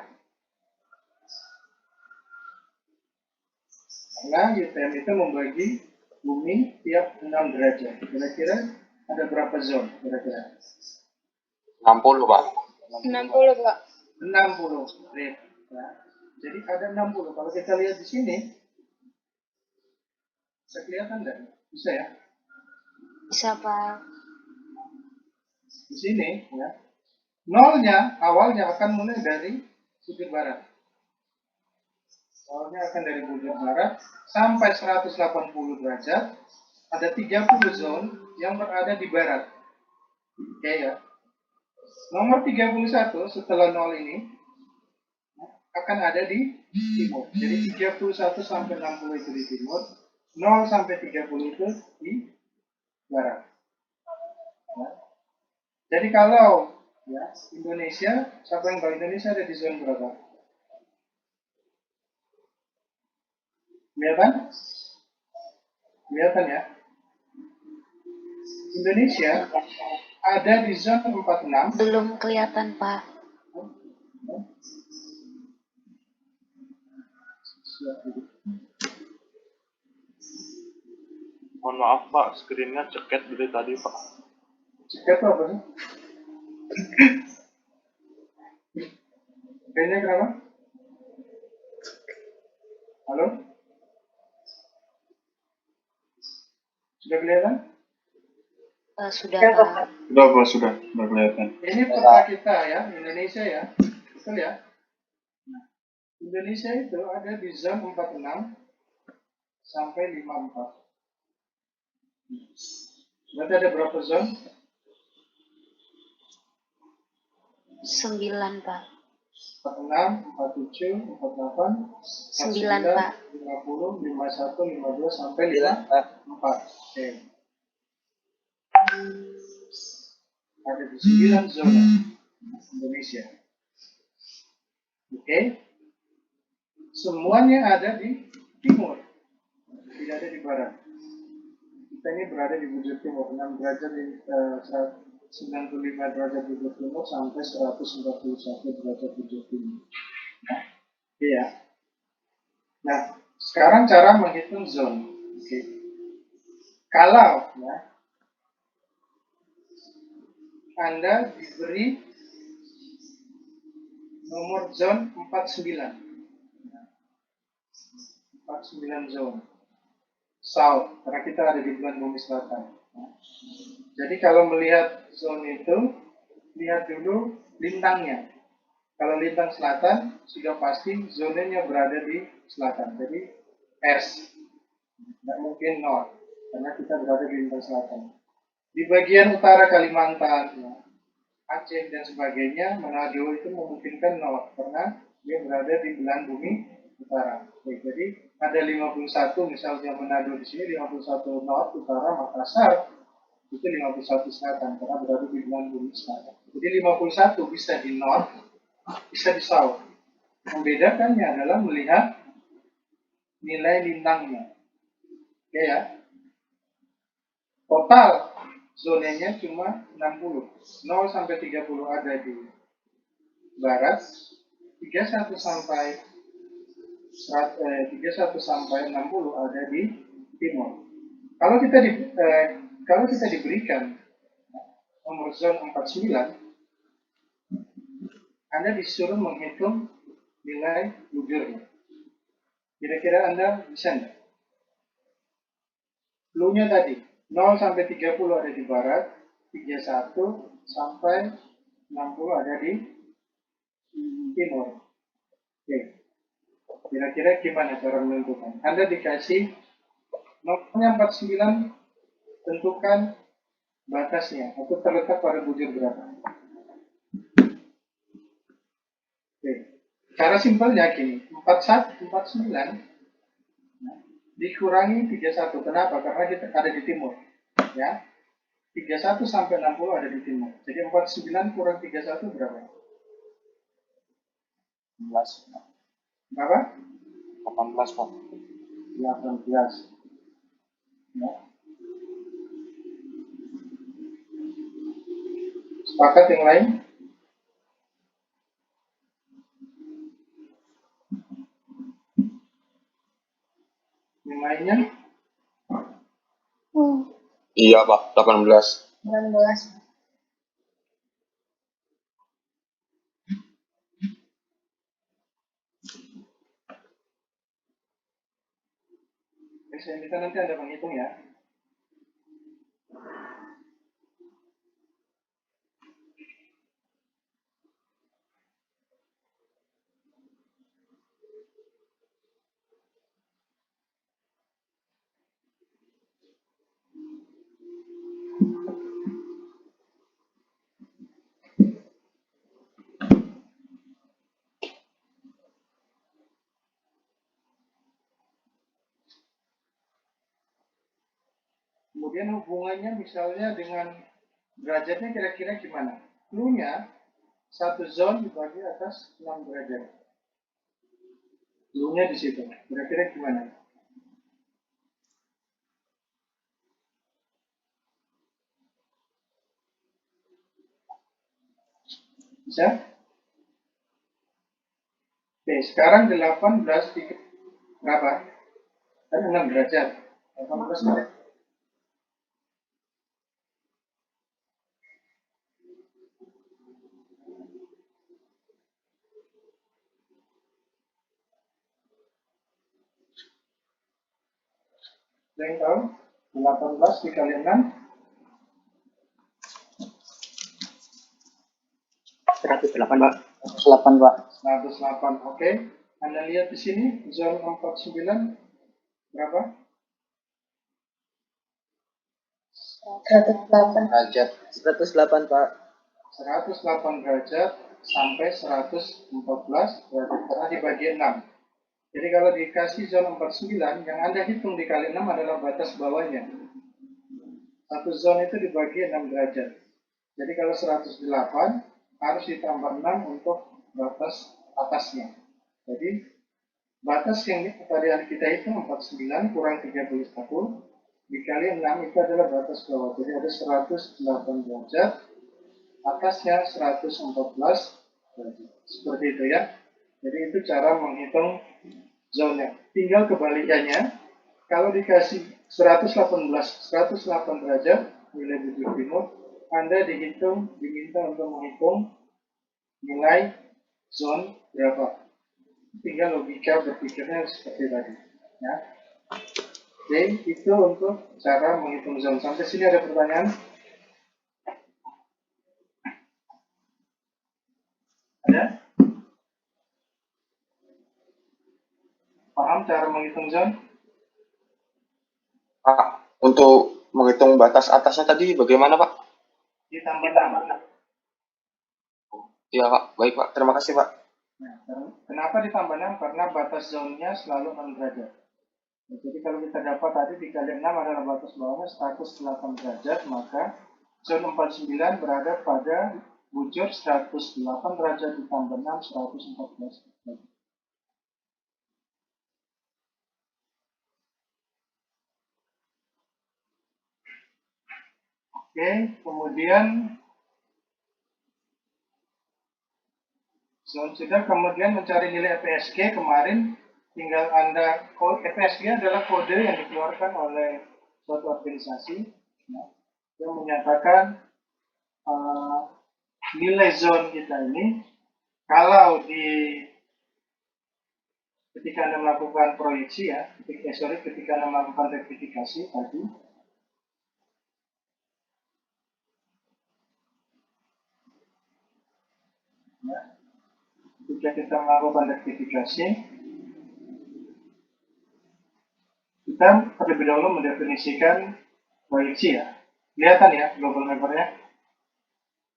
S2: Karena UTM itu membagi bumi tiap 6 derajat. Kira-kira ada berapa zone? Kira-kira?
S5: 60, Pak.
S3: 60, Pak.
S2: 60. Ya. Jadi ada 60. Kalau kita lihat di sini, bisa kelihatan nggak? Bisa ya?
S3: Bisa, Pak.
S2: Di sini, ya. Nolnya awalnya akan mulai dari sudut barat. Nolnya akan dari sudut barat sampai 180 derajat. Ada 30 zone yang berada di barat. Oke ya. Nomor 31 setelah nol ini akan ada di timur. Jadi 31 sampai 60 itu di timur, 0 sampai 30 itu di barat. Ya. Jadi kalau ya Indonesia, siapa yang tahu Indonesia ada di zona berapa? Kelihatan? Kelihatan ya? Indonesia ada di zona 46.
S3: Belum kelihatan, Pak.
S5: Mohon maaf, Pak. Screen-nya ceket dari tadi, Pak.
S2: Ceket apa sih? Kayaknya kenapa? Halo? Sudah kelihatan?
S3: Sudah, Pak.
S4: Sudah, Pak, sudah kelihatan.
S2: Ini peta kita ya, Indonesia ya. Betul ya? Nah, Indonesia itu ada di zona 46 sampai 54. Berarti ada berapa zone?
S3: 9, Pak.
S2: 46, 47, 48,
S3: 9, Pak.
S2: 50, 51, 52 sampai
S1: 9, Pak.
S2: 54. Oke. Ada di 9 zona Indonesia. Oke. Semuanya ada di timur, tidak ada di barat. Kita ini berada di bujur timur, 6 derajat di 95 derajat bujur timur sampai 141 derajat bujur timur. Nah, iya. Nah, sekarang cara menghitung zone. Oke. Kalau ya, Anda diberi nomor zone 49. 49 zone. South, karena kita ada di bulan bumi selatan. Jadi kalau melihat zone itu, lihat dulu lintangnya. Kalau lintang selatan, sudah pasti zonanya berada di selatan. Jadi S, tidak mungkin north, karena kita berada di lintang selatan. Di bagian utara Kalimantan, Aceh dan sebagainya, Manado itu memungkinkan north, karena dia berada di belahan bumi utara. Oke, jadi ada 51 misalnya Manado di sini, 51 north utara, Makassar itu 51 selatan karena berada di belahan bumi selatan. Jadi 51 bisa di north, bisa di south. Membedakannya adalah melihat nilai lintangnya. Oke ya. Total zonanya cuma 60. 0 sampai 30 ada di barat, 31 sampai 60 ada di timur. Kalau kita diberikan nomor zone 49, Anda disuruh menghitung nilai bujurnya. Kira-kira Anda bisa enggak? Clue-nya tadi 0 sampai 30 ada di barat, 31 sampai 60 ada di timur. Oke. Kira-kira gimana cara menentukan? Anda dikasih nomornya 49, tentukan batasnya atau terletak pada bujur berapa. Oke. Cara simpelnya gini, 49 dikurangi 31. Kenapa? Karena kita ada di timur. Ya. 31 sampai 60 ada di timur. Jadi 49 kurang 31 berapa?
S5: 18.
S2: Berapa?
S5: 18, Pak.
S2: 18. Ya. Sepakat yang lain? Yang lainnya?
S5: Iya, Pak. 18.
S3: 19.
S2: Saya minta nanti Anda menghitung ya. Kemudian hubungannya misalnya dengan derajatnya kira-kira gimana? Clue-nya satu zone dibagi atas 6 derajat. Clue-nya di situ. Kira-kira gimana? Bisa? Oke, sekarang 18 dikit berapa? Kan 6 derajat. 18 derajat. Ada yang tahu? 18 dikali 6
S1: 108, Pak. 108, Pak.
S2: 108. Oke. Anda lihat di sini zone 49 berapa?
S1: 108.
S5: Derajat.
S1: 108, Pak.
S2: 108 derajat sampai 114 derajat karena dibagi 6. Jadi kalau dikasih zona 49, yang Anda hitung dikali 6 adalah batas bawahnya. Satu zona itu dibagi 6 derajat. Jadi kalau 108 harus ditambah 6 untuk batas atasnya. Jadi batas yang tadi kita hitung 49 kurang 31 dikali 6 itu adalah batas bawah. Jadi ada 108 derajat, atasnya 114 derajat. Seperti itu ya. Jadi itu cara menghitung zona. Tinggal kebalikannya, kalau dikasih 108 derajat nilai bujur timur, Anda diminta untuk menghitung nilai zone berapa. Tinggal logika berpikirnya seperti tadi. Ya. Oke, itu untuk cara menghitung zone. Sampai sini ada pertanyaan? Ada? Paham cara menghitung zone?
S5: Pak, untuk menghitung batas atasnya tadi bagaimana, Pak?
S2: Ditambah 6.
S5: Iya, Pak. Baik, Pak. Terima kasih, Pak.
S2: Nah, kenapa ditambah 6? Karena batas zone-nya selalu 6 derajat. Nah, jadi kalau kita dapat tadi dikali 6 adalah batas bawahnya 108 derajat, maka zone 49 berada pada bujur 108 derajat ditambah 6, 114 derajat. Oke, kemudian sudah kemudian mencari nilai EPSG kemarin tinggal Anda, EPSG adalah kode yang dikeluarkan oleh suatu organisasi ya, yang menyatakan nilai zone kita ini kalau ketika Anda melakukan proyeksi ya, ketika Anda melakukan rektifikasi tadi, ya, ketika kita melakukan rektifikasi, kita terlebih dahulu mendefinisikan proyeksi ya. Kelihatan ya global mappernya?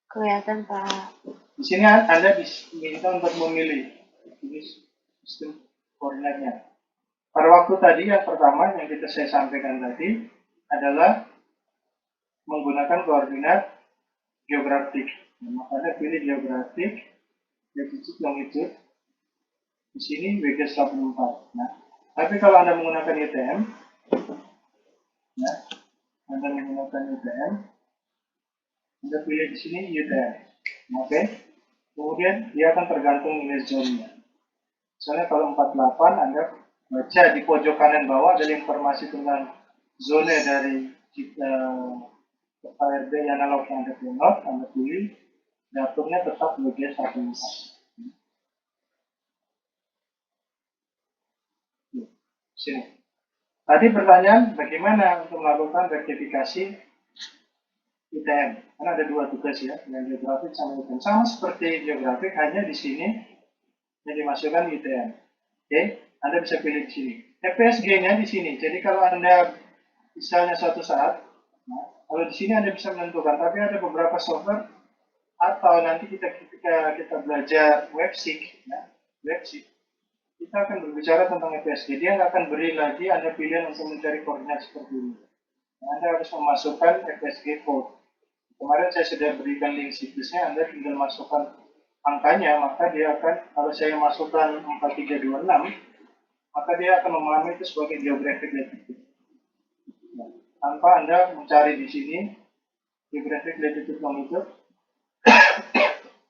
S3: Kelihatan, Pak.
S2: Di sini Anda diminta untuk memilih jenis sistem koordinatnya. Pada waktu tadi yang pertama yang saya sampaikan tadi adalah menggunakan koordinat geografik. Nah, maka Anda pilih geografik, latitude, longitude. Di sini WG 84. Nah, tapi kalau Anda menggunakan UTM, ya, Anda menggunakan UTM, Anda pilih di sini UTM. Oke. Kemudian dia akan tergantung nilai zone-nya. Misalnya kalau 48 Anda baca di pojok kanan bawah ada informasi tentang zona dari KRD analog yang Anda download, Anda pilih, dapurnya tetap WG14. Sini. Tadi pertanyaan bagaimana untuk melakukan rektifikasi UTM? Karena ada dua tugas ya, yang geografik sama UTM. Sama seperti geografik, hanya di sini yang dimasukkan UTM. Oke, Anda bisa pilih di sini. EPSG-nya di sini. Jadi kalau Anda misalnya suatu saat, nah, kalau di sini Anda bisa menentukan, tapi ada beberapa software atau nanti ketika kita belajar WebSeek, ya, WebSeek, kita akan berbicara tentang EPSG. Dia nggak akan beri lagi Anda pilihan untuk mencari koordinat seperti ini. Nah, Anda harus memasukkan EPSG code. Kemarin saya sudah berikan link situsnya, Anda tinggal masukkan angkanya, maka dia akan, kalau saya masukkan 4326, maka dia akan memahami itu sebagai geographic latitude. Nah, tanpa Anda mencari di sini geographic latitude longitude,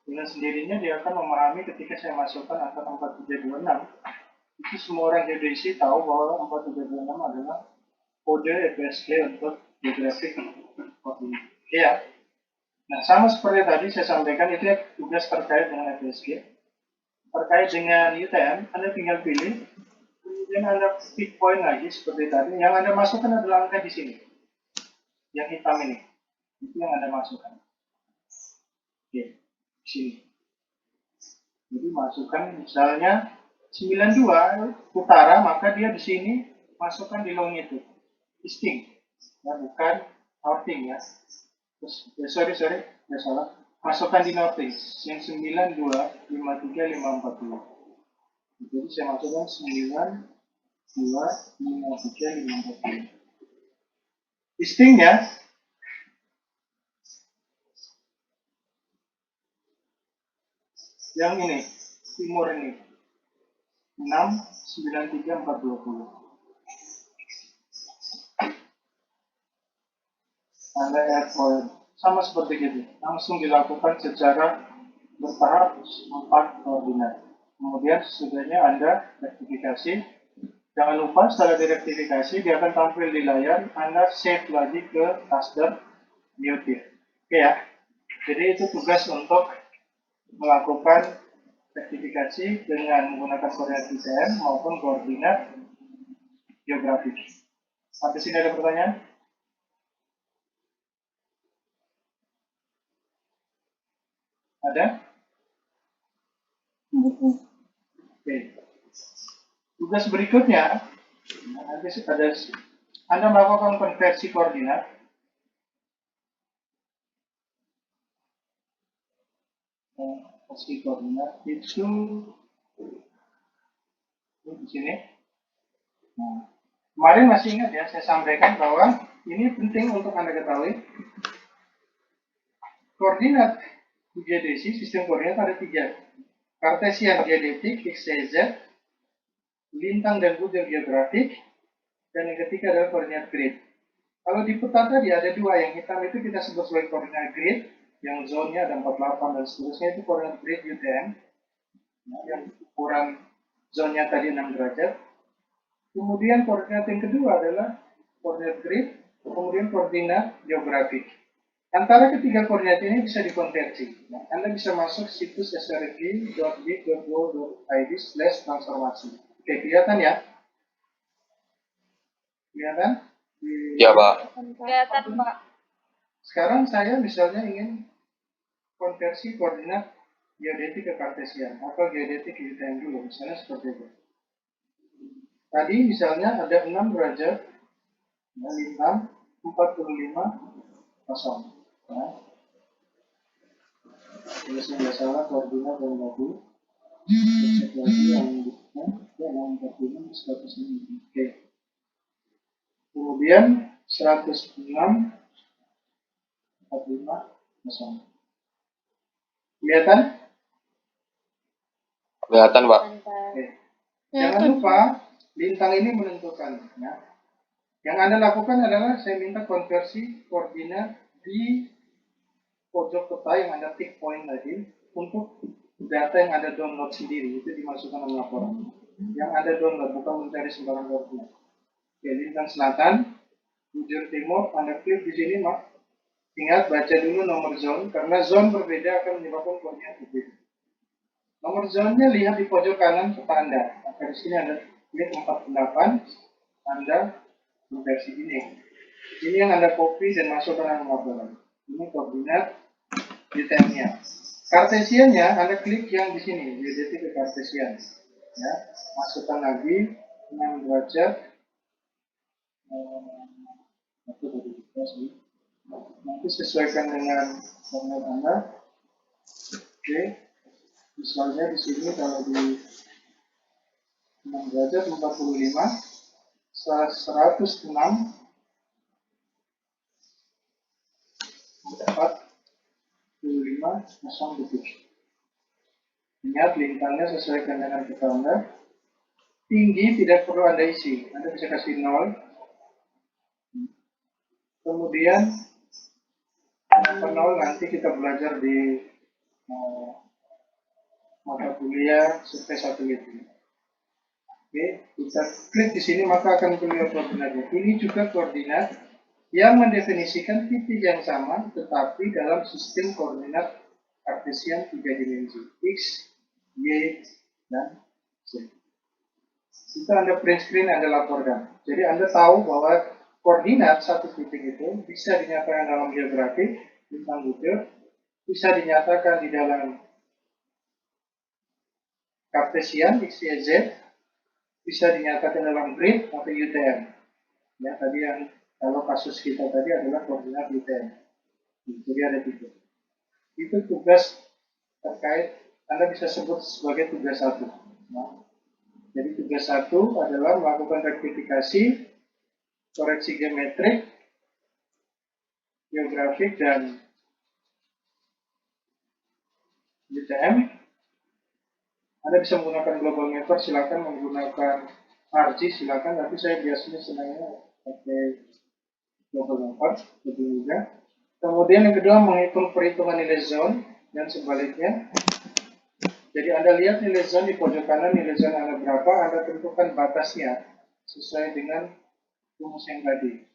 S2: dengan sendirinya dia akan memahami ketika saya masukkan angka 4326, itu semua orang geodesi tahu bahwa 4326 adalah kode EPSG untuk geographic coordinate. Iya. Nah, sama seperti tadi saya sampaikan, itu tugas terkait dengan EPSG. Terkait dengan UTM, Anda tinggal pilih, kemudian Anda pick point lagi seperti tadi. Yang Anda masukkan adalah angka di sini. Yang hitam ini. Itu yang Anda masukkan. Oke, di sini. Jadi masukkan misalnya 92 utara, maka dia di sini masukkan di longitude. Distinct. Ya, bukan Northing ya. Terus, sorry, ya salah. Masukkan di Northing yang 9253 540. Jadi saya masukkan 9253 540. Listingnya yang ini, timur ini 693420. Anda add point sama seperti itu, langsung dilakukan secara bertahap 4 koordinat. Kemudian sesudahnya Anda rektifikasi. Jangan lupa setelah direktifikasi dia akan tampil di layar. Anda save lagi ke taster beauty. Oke ya. Jadi itu tugas untuk melakukan rektifikasi dengan menggunakan koordinat UTM maupun koordinat geografik. Sampai sini ada pertanyaan? Ada? Oke. Tugas berikutnya, Anda melakukan konversi koordinat. Konversi koordinat itu di sini. Nah, kemarin masih ingat ya, saya sampaikan bahwa ini penting untuk Anda ketahui. Koordinat geodesi, sistem koordinat ada 3. Kartesian geodetik, X, Y, Z, lintang dan butir geografik, dan yang ketiga adalah koordinat grid. Kalau di peta tadi ada 2, yang hitam itu kita sebut sebagai koordinat grid, yang zone-nya ada 48 dan seterusnya, itu koordinat grid UTM. Nah, yang ukuran zone-nya tadi 6 derajat. Kemudian koordinat yang kedua adalah koordinat grid, kemudian koordinat geografik. Antara ketiga koordinat ini bisa dikonversi. Nah, Anda bisa masuk situs srg.bit.go.id/transformasi. Oke, kelihatan ya? Kelihatan?
S5: Ya, Pak.
S3: Kelihatan, Pak.
S2: Sekarang saya misalnya ingin konversi koordinat geodetik ke kartesian atau geodetik ke UTM dulu, misalnya seperti itu. Tadi misalnya ada 6 derajat, lintang 45 kosong. Nah, kalau saya nggak salah koordinat yang tadi, cek lagi yang bukan, ya 45 106. Oke. Kemudian 106 45 kosong. Kelihatan?
S5: Kelihatan, Pak.
S2: Oke. Jangan lupa lintang ini menentukan. Ya. Yang Anda lakukan adalah saya minta konversi koordinat di pojok peta yang Anda tick point tadi untuk data yang Anda download sendiri, itu dimasukkan dalam laporan. Yang Anda download, bukan mencari sembarang koordinat. Oke, lintang selatan, bujur timur, Anda klik di sini, Mak. Ingat baca dulu nomor zone, karena zone berbeda akan menyebabkan koordinat berbeda. Nomor zone-nya lihat di pojok kanan peta Anda. Maka di sini Anda klik 48, Anda konversi ini. Ini yang Anda copy dan masukkan dalam laporan. Ini koordinat UTM-nya. Kartesiannya Anda klik yang di sini, geodetik ke kartesian. Ya, masukkan lagi 6 derajat. Nanti sesuaikan dengan format Anda. Oke, misalnya di sini kalau di 6 derajat 45, 106 45 detik. Ingat lintangnya sesuaikan dengan peta Anda. Tinggi tidak perlu Anda isi, Anda bisa kasih 0. Kemudian kenapa 0 nanti kita belajar di mata kuliah survei satelit. Oke, kita klik di sini maka akan keluar koordinatnya. Ini juga koordinat yang mendefinisikan titik yang sama tetapi dalam sistem koordinat kartesian 3 dimensi, X, Y, dan Z. Itu Anda print screen, Anda laporkan. Jadi Anda tahu bahwa koordinat satu titik itu bisa dinyatakan dalam geografi, lintang butir, bisa dinyatakan di dalam kartesian, X, Y, Z, bisa dinyatakan dalam grid atau UTM. Ya, tadi yang Kalau kasus kita tadi adalah koordinat UTM. Jadi ada 3. Itu tugas terkait, Anda bisa sebut sebagai tugas 1. Nah, jadi tugas 1 adalah melakukan rektifikasi, koreksi geometrik, geografik, dan UTM. Anda bisa menggunakan global mapper, silakan menggunakan RG, silakan, tapi saya biasanya senangnya pakai global mapper, lebih mudah. Kemudian yang kedua, menghitung perhitungan nilai zone dan sebaliknya. Jadi Anda lihat nilai zone di pojok kanan, nilai zone Anda berapa, Anda tentukan batasnya sesuai dengan rumus yang tadi.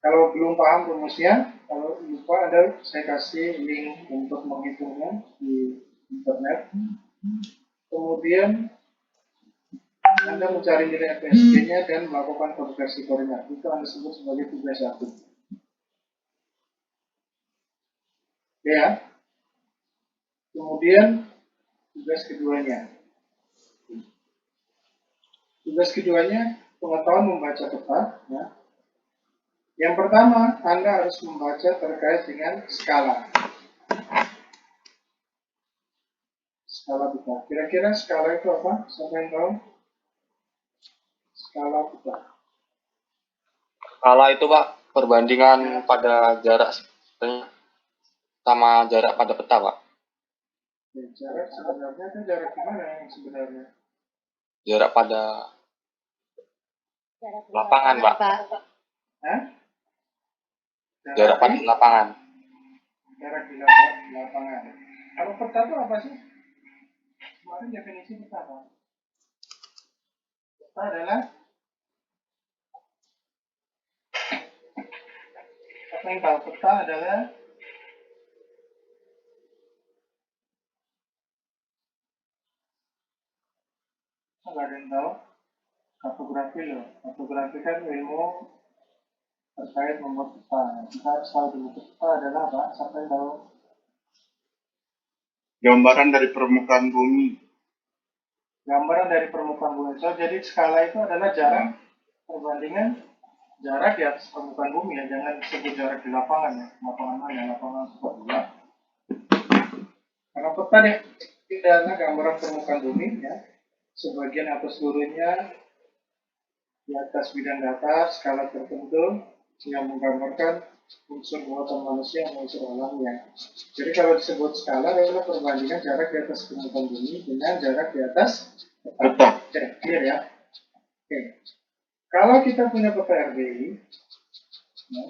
S2: Kalau belum paham rumusnya, kalau lupa, saya kasih link untuk menghitungnya di internet. Kemudian Anda mencari nilai FSG-nya dan melakukan konversi koordinat. Itu Anda sebut sebagai tugas 1. Ya. Kemudian tugas keduanya. Tugas keduanya pengetahuan membaca peta. Ya. Yang pertama, Anda harus membaca terkait dengan skala. Skala peta. Kira-kira skala itu apa? Siapa yang tahu? Skala peta.
S5: Skala itu Pak, perbandingan pada jarak sama jarak pada peta Pak.
S2: Ya, jarak sebenarnya itu jarak gimana yang sebenarnya?
S5: Jarak pada lapangan Pak.
S2: Hah?
S5: Jarak pada lapangan.
S2: Jarak di lapangan. Kalau peta itu apa sih? Kemarin definisi peta apa? Peta adalah apa yang tahu? Peta adalah nggak ada yang tahu. Kartografi loh. Kartografi kan ilmu terkait membuat peta. Kita harus tahu dulu peta adalah apa? Siapa yang tahu?
S4: Gambaran dari permukaan bumi.
S2: Gambaran dari permukaan bumi. So, jadi skala itu adalah jarak perbandingan jarak di atas permukaan bumi ya. Jangan sebut jarak di lapangan ya. Lapangan mana? Lapangan sepak bola. Karena peta deh tidak ada gambaran permukaan bumi ya. Sebagian atau seluruhnya di atas bidang data skala tertentu yang menggambarkan unsur muatan manusia dan unsur alamnya. Jadi kalau disebut skala adalah perbandingan jarak di atas permukaan bumi dengan jarak di atas peta. Clear ya? Oke. Kalau kita punya peta RDI, ya,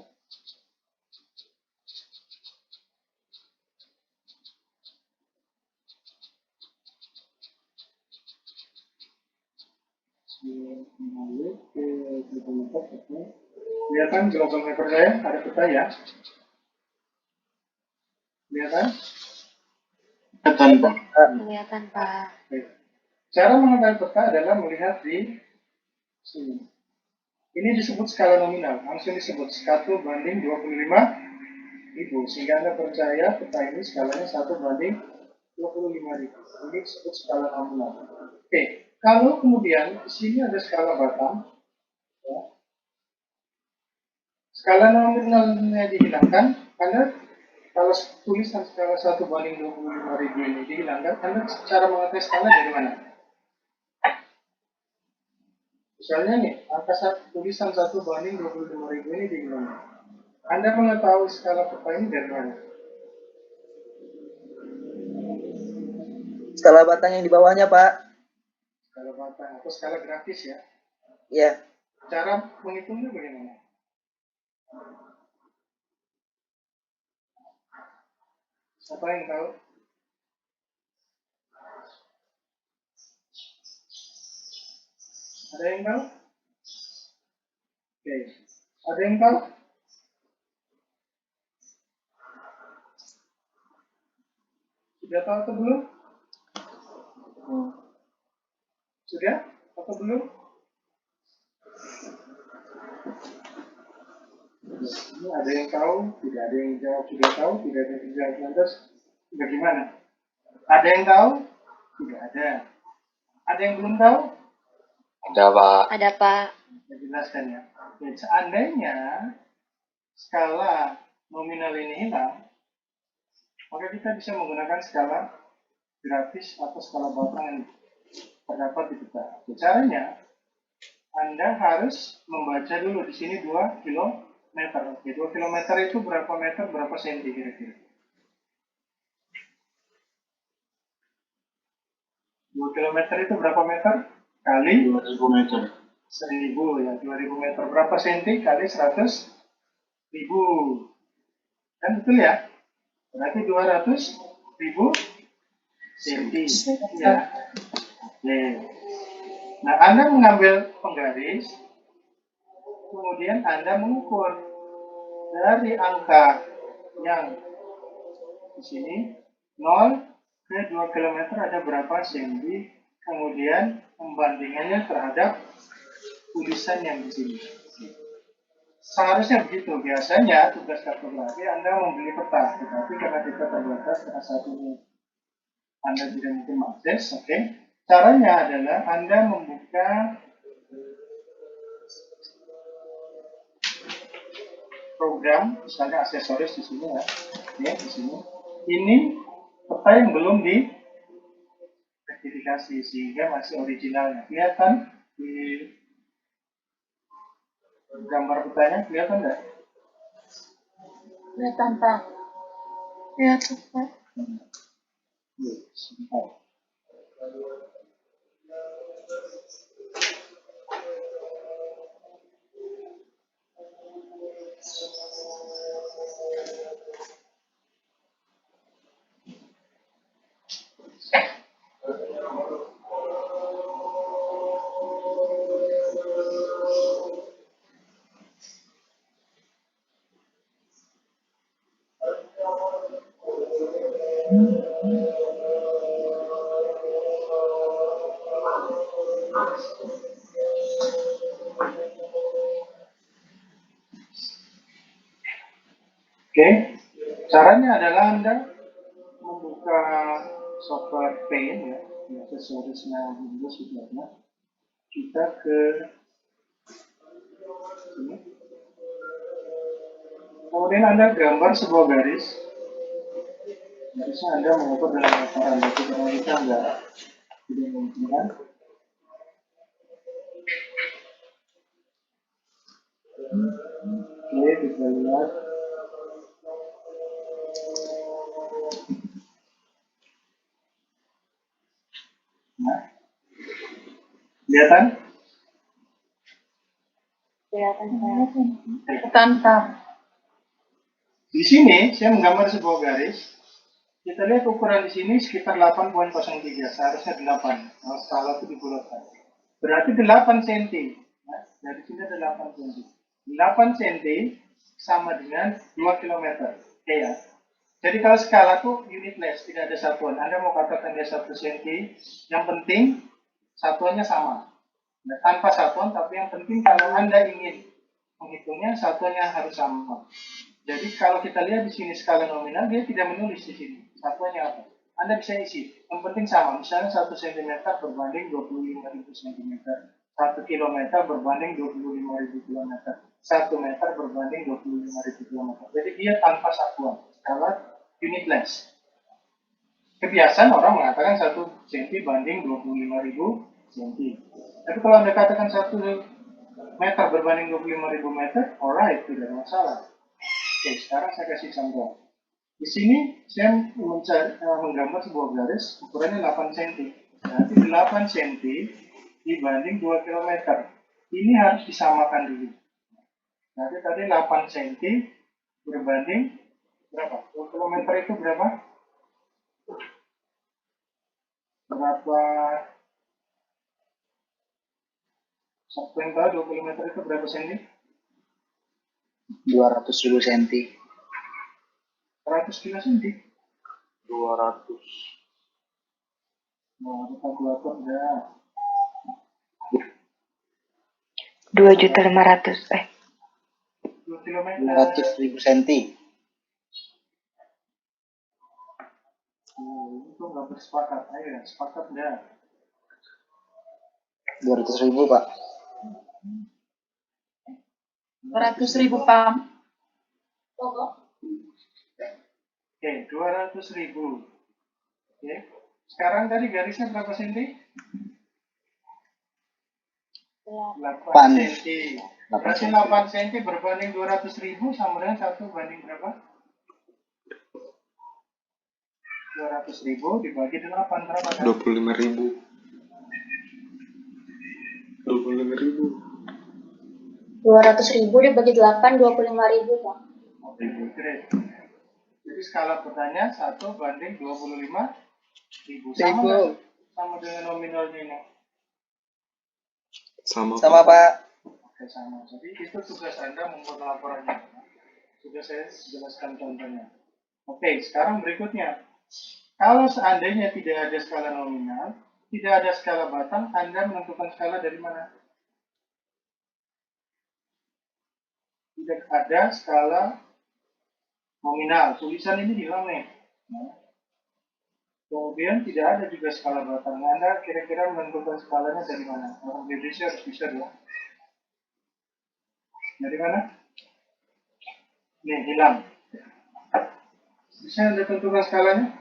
S2: kelihatan global mapper saya ada peta ya? Kelihatan?
S4: Kelihatan Pak.
S3: Kelihatan Pak.
S2: Cara mengetahui peta adalah melihat di sini. Ini disebut skala nominal, langsung disebut 1 banding 25.000, sehingga Anda percaya peta ini skalanya 1 banding 25.000. Ini disebut skala nominal. Oke, kalau kemudian di sini ada skala batang, ya, skala nominalnya dihilangkan, Anda kalau tulisan skala 1 banding 25.000 ini dihilangkan, Anda cara mengetahui skala dari mana? Misalnya nih, angka tulisan 1 banding 25.000 ini dihilangkan. Anda mengetahui skala peta ini dari mana?
S1: Skala batang yang di bawahnya, Pak.
S2: Skala batang atau skala grafis ya?
S1: Iya.
S2: Cara menghitungnya bagaimana? Siapa yang tahu? Ada yang tahu? Oke. Ada yang tahu? Sudah tahu atau belum? Sudah atau belum? Ini ada yang tahu, tidak ada yang jawab sudah tahu, tidak ada yang jawab lantas. Bagaimana? Ada yang tahu? Tidak ada. Ada yang belum tahu?
S5: Ada Pak.
S3: Ada Pak.
S2: Saya jelaskan ya. Jadi seandainya skala nominal ini hilang, maka kita bisa menggunakan skala grafis atau skala batang yang terdapat di peta. Caranya, Anda harus membaca dulu di sini 2 kilometer. Oke, 2 kilometer itu berapa meter, berapa senti kira-kira? 2 kilometer itu berapa meter? Kali
S4: 2000 meter.
S2: 1000 ya, 2000 meter. Berapa senti kali 100.000. Kan betul ya? Berarti 200.000 senti. Ya. Oke. Nah, Anda mengambil penggaris, kemudian Anda mengukur dari angka yang di sini 0 ke 2 km ada berapa senti, kemudian pembandingannya terhadap tulisan yang di sini. Seharusnya begitu. Biasanya tugas kartografi Anda membeli peta, tetapi karena kita terbatas pada saat ini Anda tidak mungkin mengakses. Oke. Caranya adalah Anda membuka program, misalnya aksesoris di sini ya, di sini. Ini peta yang belum disertifikasi sehingga masih originalnya. Kelihatan di gambar petanya, kelihatan nggak?
S3: Kelihatan, Pak. Kelihatan, Pak.
S2: Sebentar. Oke, caranya adalah Anda membuka software Paint ya, aksesorisnya Windows sebenarnya. Kita ke sini. Kemudian Anda gambar sebuah garis. Garisnya Anda mengukur dengan meter Anda, karena kita tidak memungkinkan. Oke, kita lihat. Nah, kelihatan?
S3: Kelihatan, Pak.
S2: Di sini saya menggambar sebuah garis. Kita lihat ukuran di sini sekitar 8,03, seharusnya 8. Kalau skala itu dibulatkan. Berarti 8 cm. Nah, dari sini ada 8 cm. 8 cm sama dengan 2 km. Oke ya. Jadi kalau skala itu unitless, tidak ada satuan. Anda mau katakan dia 1 cm, yang penting satuannya sama. Nah, tanpa satuan, tapi yang penting kalau Anda ingin menghitungnya, satuannya harus sama. Jadi kalau kita lihat di sini skala nominal, dia tidak menulis di sini satuannya apa. Anda bisa isi, yang penting sama. Misalnya 1 cm berbanding 25.000 cm, 1 km berbanding 25.000 km, 1 meter berbanding 25.000 km. Jadi dia tanpa satuan, skala unitless. Kebiasaan orang mengatakan 1 cm banding 25.000 cm. Tapi kalau Anda katakan 1 meter berbanding 25.000 meter, alright, tidak masalah. Oke, sekarang saya kasih contoh. Di sini saya menggambar sebuah garis ukurannya 8 cm. Berarti 8 cm dibanding 2 km. Ini harus disamakan dulu. Nanti tadi 8 cm berbanding berapa? 2 km itu berapa? Berapa? Siapa yang tahu 2 km itu berapa cm?
S1: 200.000 cm.
S2: 100 kilo cm.
S5: 200.
S2: Nah, ada kalkulator enggak?
S6: 2.500.000
S2: 2 km.
S1: 200.000 cm.
S2: Itu nggak bersepakat. Ayo ya, sepakat enggak?
S1: 200.000 Pak.
S6: 200.000 pam.
S2: Oke, 200.000. Oke. Sekarang tadi garisnya berapa senti? 8 senti. Berarti 8 senti berbanding 200.000 sama dengan 1 banding berapa? 200.000 dibagi 8 berapa kan?
S5: 25.000. 25.000.
S3: 200.000 dibagi 8, 25.000, Pak.
S2: Oke, great. Jadi skala pertanyaan 1 banding 25.000. Sama nggak? Sama dengan nominalnya ini?
S5: Sama
S1: Pak.
S2: Oke, sama. Jadi itu tugas Anda membuat laporannya. Sudah saya jelaskan contohnya. Oke, sekarang berikutnya. Kalau seandainya tidak ada skala nominal, tidak ada skala batang, Anda menentukan skala dari mana? Tidak ada skala nominal. Tulisan ini hilang nih. Kemudian tidak ada juga skala batang. Anda kira-kira menentukan skalanya dari mana? Orang Indonesia harus bisa dong. Dari mana? Nih, hilang. Bisa Anda tentukan skalanya?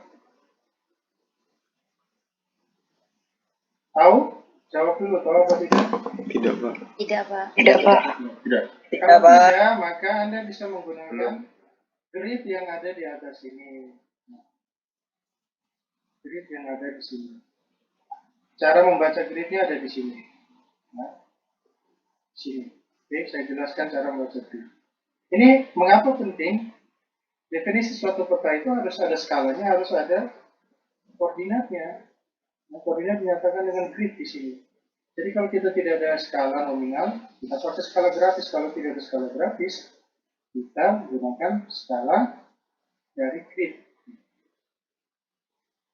S2: Tahu? Jawab dulu, tahu apa tidak?
S5: Tidak, Pak.
S3: Tidak, Pak.
S6: Tidak, Pak.
S4: Tidak.
S2: Kalau tidak, maka Anda bisa menggunakan grid yang ada di atas ini. Grid yang ada di sini. Cara membaca gridnya ada di sini. Nah, sini. Oke, saya jelaskan cara membaca grid. Ini mengapa penting? Definisi suatu peta itu harus ada skalanya, harus ada koordinatnya. Nah, koordinat dinyatakan dengan grid di sini. Jadi kalau kita tidak ada skala nominal, kita pakai skala grafis. Kalau tidak ada skala grafis, kita menggunakan skala dari grid.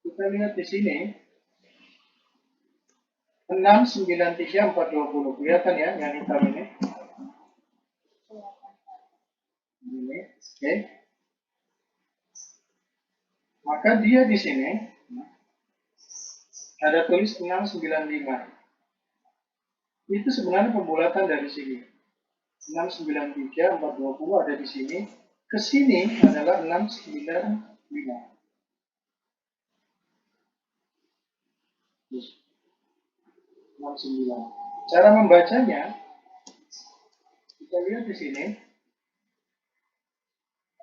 S2: Kita lihat di sini 6, 9, 3, 4, 20. Kelihatan ya yang hitam ini? Ini, oke. Maka dia di sini ada tulis 695. Itu sebenarnya pembulatan dari sini. 693, 420 ada di sini. Ke sini adalah 695. 69. Cara membacanya, kita lihat di sini.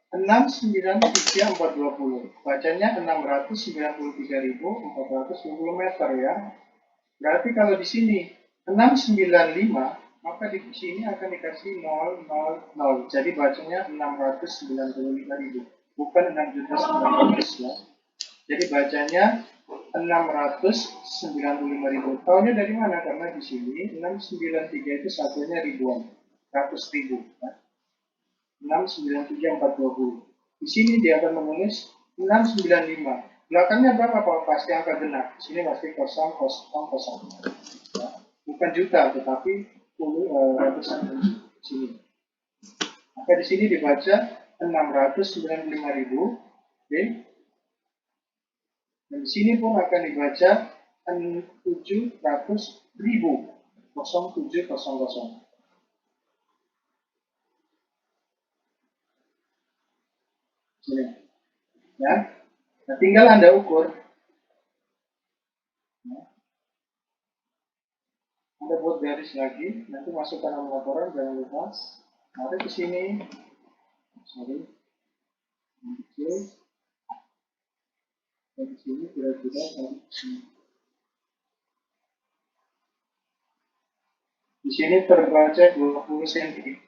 S2: 693, 420. Bacanya 693.420 meter ya. Berarti kalau di sini 695, maka di sini akan dikasih 000. Jadi bacanya 695.000, bukan 6.900 ya. Jadi bacanya 695.000. Tahunya dari mana? Karena di sini 693 itu satunya ribuan, ratus ribu. Ya. 693.420. Di sini dia akan menulis 695. Belakangnya berapa Pak? Pasti angka genap. Di sini pasti 000. Ya. Bukan juta, tetapi ratusan di sini. Maka di sini dibaca 695.000. Oke. Dan di sini pun akan dibaca 700.000. 0700. Sini. Ya. Nah, tinggal Anda ukur. Ya. Anda buat garis lagi, nanti masukkan nomor laporan, jangan lupa. Ada di sini. Sorry. Oke. Dari sini kira-kira dari sini. Di sini terbaca 20 cm.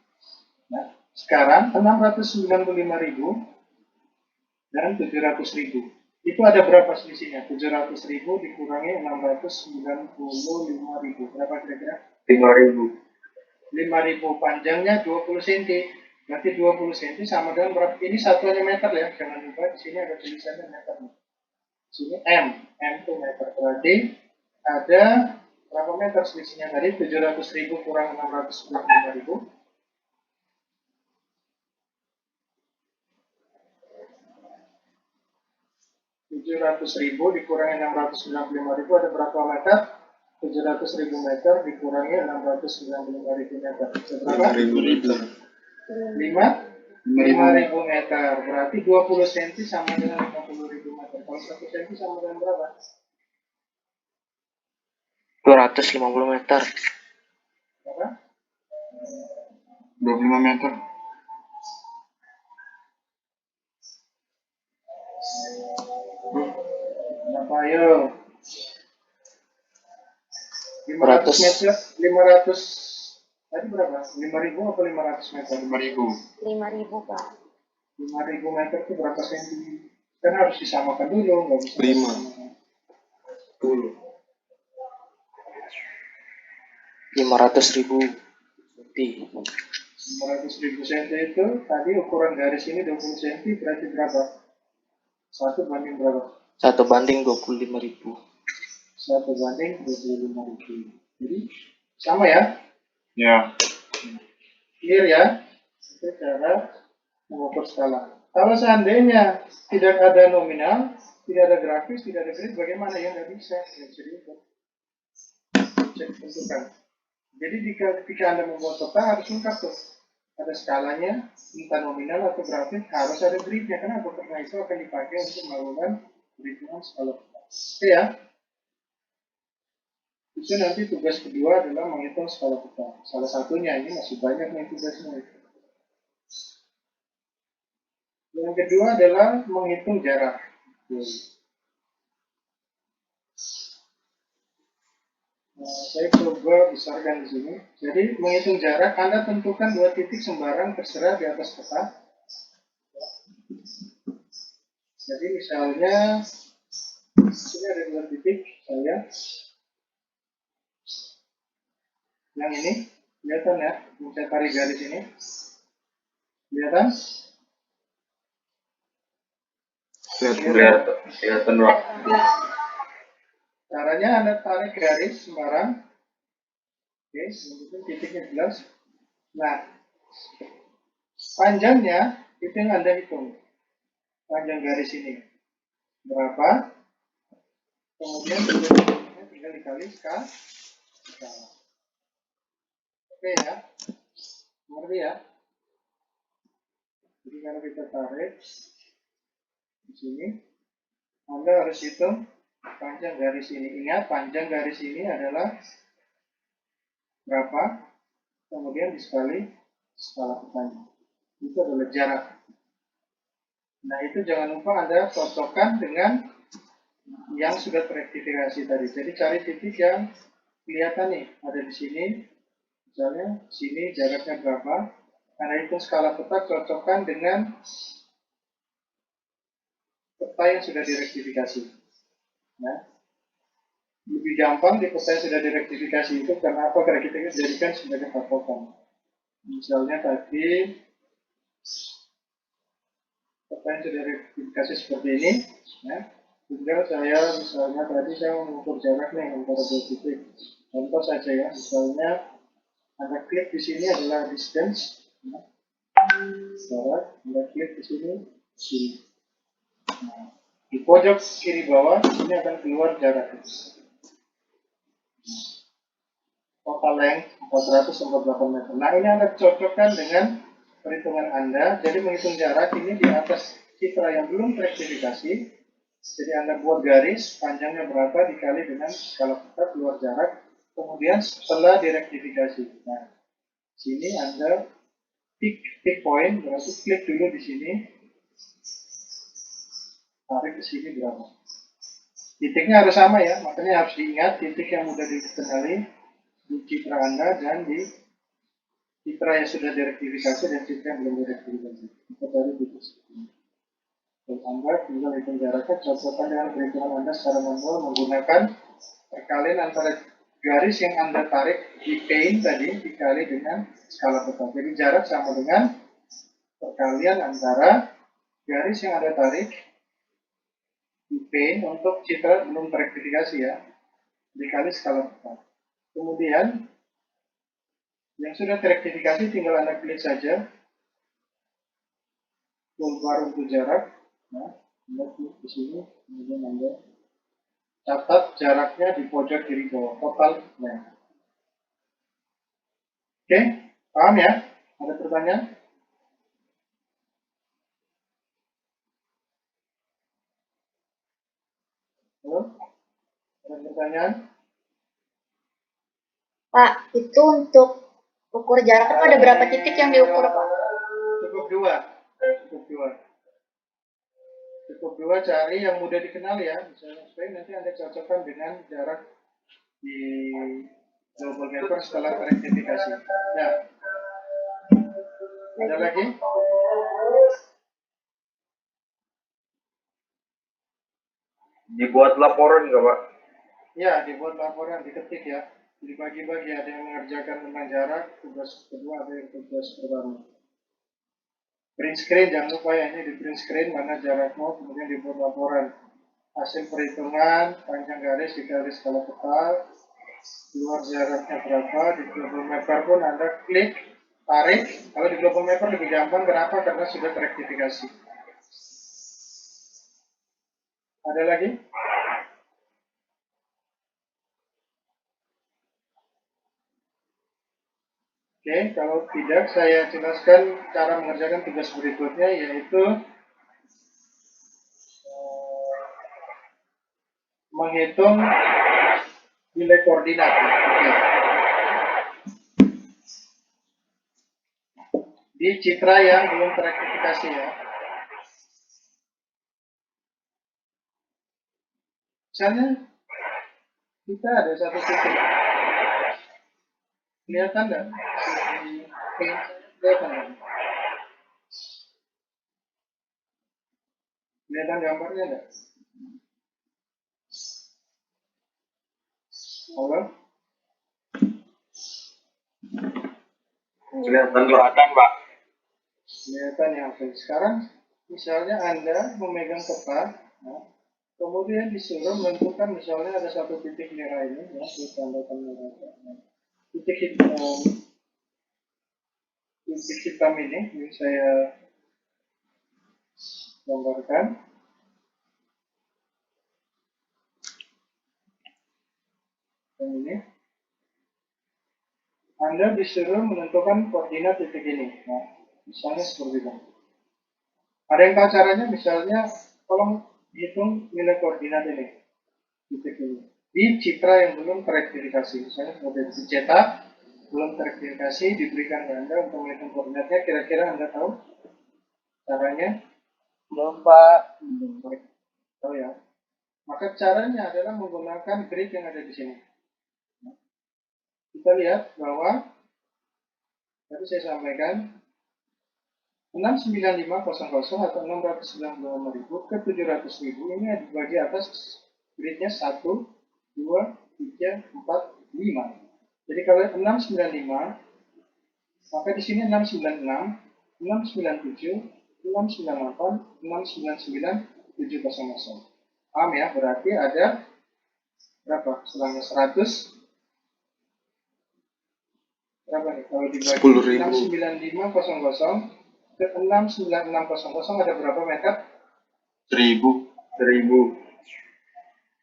S2: Nah, sekarang 695.000 dan 700.000. Itu ada berapa selisihnya? 700.000 dikurangi 695.000. Berapa kira-kira?
S5: 5.000.
S2: 5.000 panjangnya 20 cm. Berarti 20 cm sama dengan berapa? Ini satuannya meter ya. Jangan lupa di sini ada tulisannya meter. Di sini M. M itu meter. Berarti ada berapa meter selisihnya tadi? 700.000 kurang 695.000. 700.000 dikurangi 695.000 ada berapa meter? 700.000 meter dikurangi 695.000 meter. Berapa?
S5: 5.000 meter.
S2: 5.000 meter. Berarti 20 cm sama dengan 50.000 meter. Kalau 1 cm sama dengan berapa?
S5: 250 meter.
S2: Berapa?
S4: 25 meter.
S2: Berapa ayo? 500 meter, 500 tadi berapa? 5.000 atau 500 meter?
S4: 5.000.
S3: 5.000 Pak.
S2: 5.000 meter itu berapa senti? Kan harus disamakan dulu, nggak bisa.
S5: 10. 500.000 senti.
S2: 500.000 senti itu tadi ukuran garis ini 20 cm berarti berapa? 1 banding berapa?
S5: 1 banding 25.000.
S2: 1 banding 25.000. Jadi sama ya?
S4: Ya.
S2: Clear ya? Itu cara mengukur skala. Kalau seandainya tidak ada nominal, tidak ada grafis, tidak ada grid, bagaimana ya? Nggak bisa. Nggak bisa diukur. Cek tentukan. Jadi ketika Anda membuat peta harus lengkap tuh. Ada skalanya, entah nominal atau grafis, harus ada gridnya. Kenapa? Karena itu akan dipakai untuk melakukan perhitungan skala peta. Oke ya? Itu nanti tugas kedua adalah menghitung skala peta. Salah satunya, ini masih banyak nih tugasnya. Yang kedua adalah menghitung jarak. Nah, saya coba besarkan di sini. Jadi menghitung jarak, Anda tentukan 2 titik sembarang terserah di atas peta. Jadi misalnya sini ada 2 titik saya. Yang ini kelihatan ya, saya tarik garis ini. Kelihatan?
S4: Kelihatan, Pak.
S2: Caranya Anda tarik garis sembarang. Oke, kemudian titiknya jelas. Nah, panjangnya itu yang Anda hitung. Panjang garis ini berapa? Kemudian tinggal dikali skala. Oke ya, mengerti ya? Jadi kalau kita tarik di sini, Anda harus hitung panjang garis ini. Ingat, panjang garis ini adalah berapa? Kemudian dikali skala petanya. Itu adalah jarak. Nah, itu jangan lupa Anda cocokkan dengan yang sudah terektifikasi tadi. Jadi cari titik yang kelihatan nih, ada di sini. Misalnya, sini jaraknya berapa? Anda hitung skala peta, cocokkan dengan peta yang sudah direktifikasi. Nah, lebih gampang di peta yang sudah direktifikasi itu karena apa? Karena kita jadikan sebagai patokan. Misalnya tadi peta yang sudah direktifikasi seperti ini, ya. Tinggal saya misalnya tadi saya mengukur jarak nih antara 2 titik. Contoh saja ya, misalnya Anda klik di sini adalah distance, ya. Jarak, Anda klik di sini, sini. Nah, di pojok kiri bawah ini akan keluar jarak. Total length 448 meter. Nah, ini Anda cocokkan dengan perhitungan Anda. Jadi menghitung jarak ini di atas citra yang belum terektifikasi. Jadi Anda buat garis panjangnya berapa dikali dengan skala peta keluar jarak. Kemudian setelah direktifikasi. Nah, sini Anda pick point, berarti klik dulu di sini. Tarik ke sini berapa. Titiknya harus sama ya, makanya harus diingat titik yang mudah dikenali di citra Anda dan di citra yang sudah direktifikasi dan citra yang belum direktifikasi. Kita dari titik ini. Dan Anda tinggal hitung jaraknya, cocokkan dengan perhitungan Anda secara manual menggunakan perkalian antara garis yang Anda tarik di pane tadi dikali dengan skala peta. Jadi jarak sama dengan perkalian antara garis yang Anda tarik di pane untuk citra belum terektifikasi ya, dikali skala peta. Kemudian yang sudah terektifikasi tinggal Anda klik saja toolbar untuk jarak. Nah, Anda klik di sini, kemudian Anda catat jaraknya di pojok kiri bawah, total length. Oke, paham ya? Ada pertanyaan? Belum? Ada pertanyaan?
S3: Pak, itu untuk ukur jarak itu ada berapa titik yang diukur, Pak?
S2: Cukup dua. Cukup dua, cari yang mudah dikenal ya, misalnya supaya nanti Anda cocokkan dengan jarak di global mapper setelah rektifikasi. Nah, ada lagi?
S4: Dibuat laporan nggak Pak?
S2: Ya, dibuat laporan, diketik ya. Dibagi-bagi, ada yang mengerjakan tentang jarak, tugas kedua, ada yang tugas pertama. Print screen, jangan lupa ya, ini di print screen mana jarakmu, kemudian dibuat laporan. Hasil perhitungan, panjang garis, dikali skala total, keluar jaraknya berapa, di global mapper pun Anda klik, tarik. Kalau di global mapper lebih gampang, kenapa? Karena sudah terektifikasi. Ada lagi? Oke, kalau tidak saya jelaskan cara mengerjakan tugas berikutnya, yaitu menghitung nilai koordinat. Oke. Di citra yang belum terektifikasi ya. Misalnya kita ada satu titik. Kelihatan nggak? Kelihatan nggak? Kelihatan gambarnya nggak? Halo?
S4: Kelihatan Pak.
S2: Kelihatan ya. Oke. Sekarang misalnya Anda memegang peta, nah, kemudian disuruh menentukan misalnya ada satu titik merah ini, ya, ditandai merah. Titik hitam ini saya gambarkan. Ini Anda disuruh menentukan koordinat titik ini. Nah, misalnya seperti itu. Ada yang tahu caranya? Misalnya, tolong hitung nilai koordinat ini, titik ini. Di citra yang belum terektifikasi, misalnya seperti dicetak, belum terektifikasi, diberikan ke Anda untuk menghitung koordinatnya. Kira-kira Anda tahu caranya?
S1: Belum Pak.
S2: Tahu ya? Maka caranya adalah menggunakan grid yang ada di sini. Kita lihat bahwa tadi saya sampaikan 69500 atau 695.000 ke 700.000 ini dibagi atas gridnya 1, 2, 3, 4, 5. Jadi kalau 695, maka di sini 696, 697, 698, 699, 700. Paham ya? Berarti ada berapa? Selama 100 berapa nih? Kalau dibagi 69500 ke 69600 ada berapa meter?
S5: 1000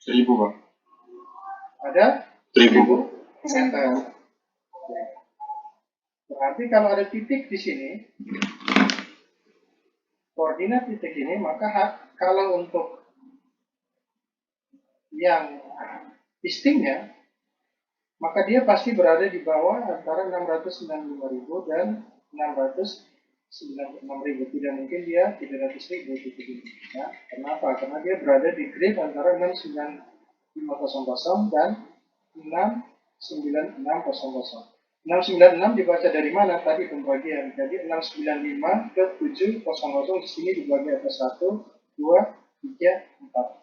S5: Pak.
S2: Ada
S5: 1000.
S2: meter. Berarti kalau ada titik di sini, koordinat titik ini, maka kalau untuk yang distingnya, maka dia pasti berada di bawah antara 695.000 dan 696.000. Tidak mungkin dia 300.000 titik ini. Ya, kenapa? Karena dia berada di grid antara 69500 dan 69600. 696 dibaca dari mana? Tadi pembagian. Jadi 695 ke 700 di sini dibagi atas 1, 2, 3, 4.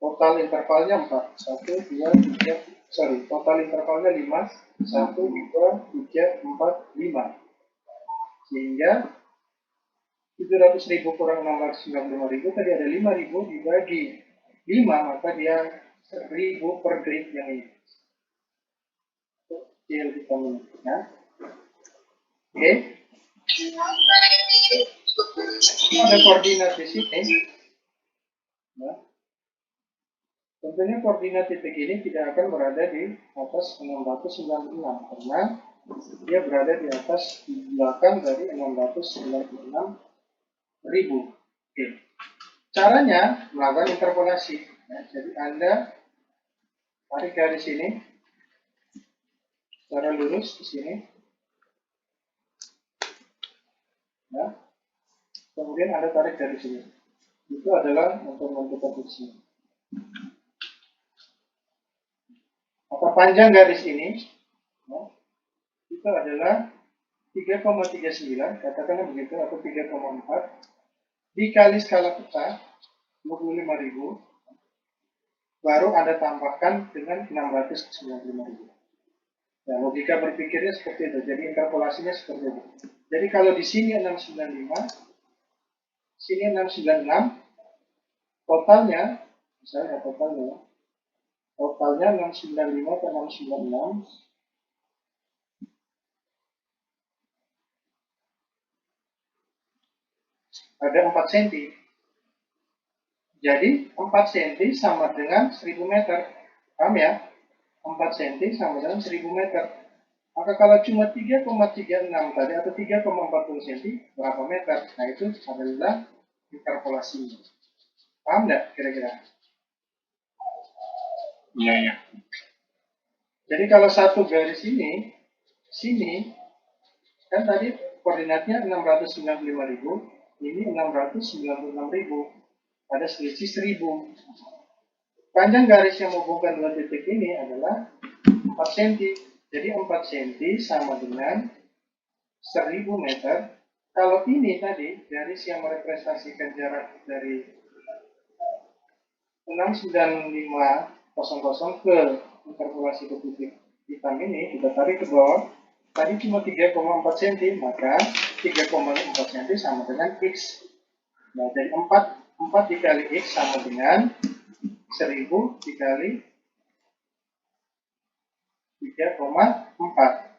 S2: Total intervalnya 4. 1, 2, 3, total intervalnya 5. 1, 2, 3, 4, 5. Sehingga 700.000 kurang 695.000 tadi ada 5.000 dibagi 5, maka dia 1.000 per grid yang ini. Kecil kita menentukan. Oke. Ada koordinat di sini. Nah, tentunya koordinat titik ini tidak akan berada di atas 696 karena dia berada di atas belakang dari 696.000. Oke. Caranya melakukan interpolasi. Ya, jadi Anda tarik garis ini secara lurus di sini. Ya. Kemudian Anda tarik garis ini. Itu adalah untuk menentukan posisi. Maka panjang garis ini ya, itu adalah 3,39, katakanlah begitu, atau 3,4 dikali skala peta 25.000, baru Anda tambahkan dengan 695.000. Nah, logika berpikirnya seperti itu, jadi interpolasinya seperti itu. Jadi kalau di sini 695, sini 696, totalnya, misalnya totalnya 695 ke 696, ada 4 cm. Jadi 4 cm sama dengan 1000 meter. Paham ya? 4 cm sama dengan 1000 meter. Maka kalau cuma 3,36 tadi atau 3,40 cm, berapa meter? Nah itu adalah interpolasinya. Paham nggak kira-kira?
S4: Iya, iya.
S2: Jadi kalau satu garis ini, sini, kan tadi koordinatnya 695.000, ini 696.000. Ada selisih 1000. Panjang garis yang menghubungkan dua titik ini adalah 4 cm. Jadi 4 cm sama dengan 1000 meter. Kalau ini tadi, garis yang merepresentasikan jarak dari 69500 ke interpolasi ke titik hitam ini, kita tarik ke bawah. Tadi cuma 3,4 cm, maka 3,4 cm sama dengan X. Nah, jadi 4 dikali X sama dengan 1000 dikali 3,4.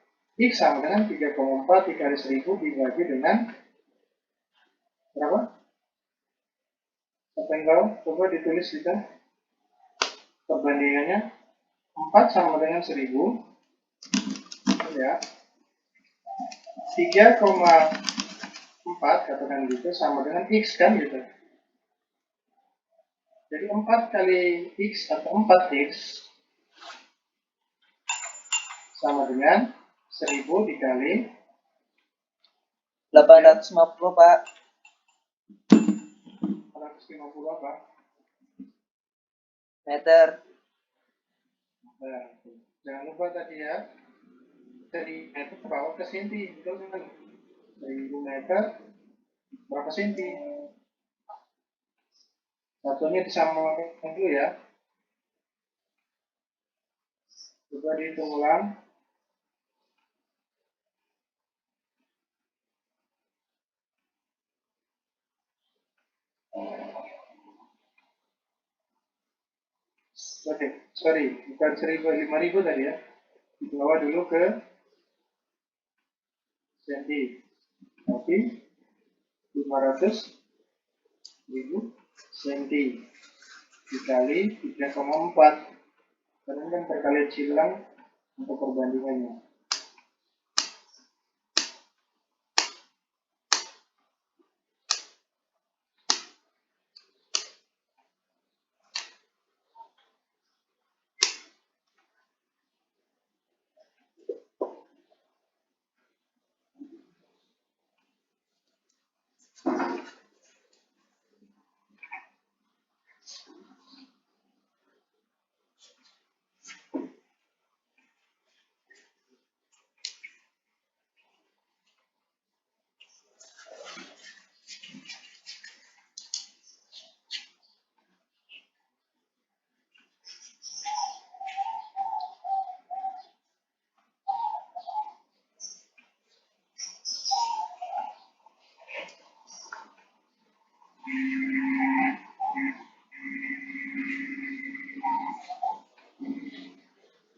S2: X sama dengan 3,4 dikali 1000 dibagi dengan berapa? Apa yang tahu? Coba ditulis kita perbandingannya. 4 sama dengan 1000 ya. 3,4 katakan gitu sama dengan X kan gitu. Jadi 4 kali X atau 4X sama dengan 1000 dikali
S1: 850 Pak.
S2: 450 apa?
S1: Meter.
S2: Nah, jangan lupa tadi ya, dari meter bawa ke senti, betul kan? 1000 meter berapa senti? Satunya disamakan dulu ya. Coba dihitung ulang. Oke, sorry, bukan 5000 tadi ya. Dibawa dulu ke senti. Tapi 500.000 senti dikali 3,4. Karena kan perkalian silang untuk perbandingannya.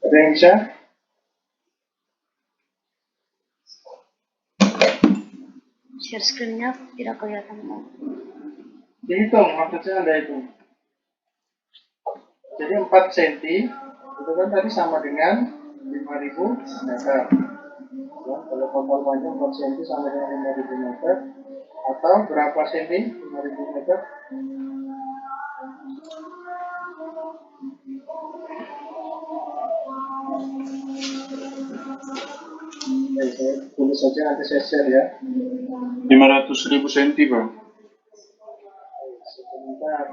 S2: Ada yang bisa?
S3: Share screen-nya tidak kelihatan Pak.
S2: Dihitung, maksudnya Anda hitung. Jadi 4 cm itu kan tadi sama dengan 5000 meter. Ya, kalau total panjang 4 cm sama dengan 5000 meter. Atau berapa cm 5000 meter? saya tulis saja nanti saya share ya.
S5: 500.000 senti, Bang.
S2: Sebentar.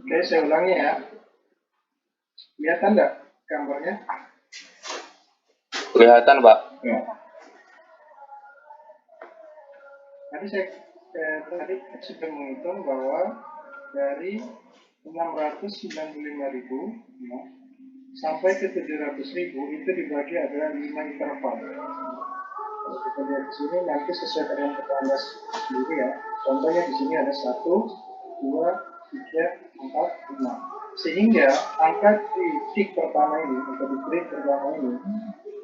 S2: Oke, saya ulangi ya. Kelihatan nggak gambarnya?
S5: Kelihatan, Pak.
S2: Ya. Tadi tadi sudah menghitung bahwa dari 695.000 ya, sampai ke 700.000 itu dibagi ada 5 interval. Kalau kita lihat di sini nanti sesuai dengan pertanyaan sendiri ya. Contohnya di sini ada 1, 2, 3, 4, 5. Sehingga angka di titik pertama ini atau di grade pertama ini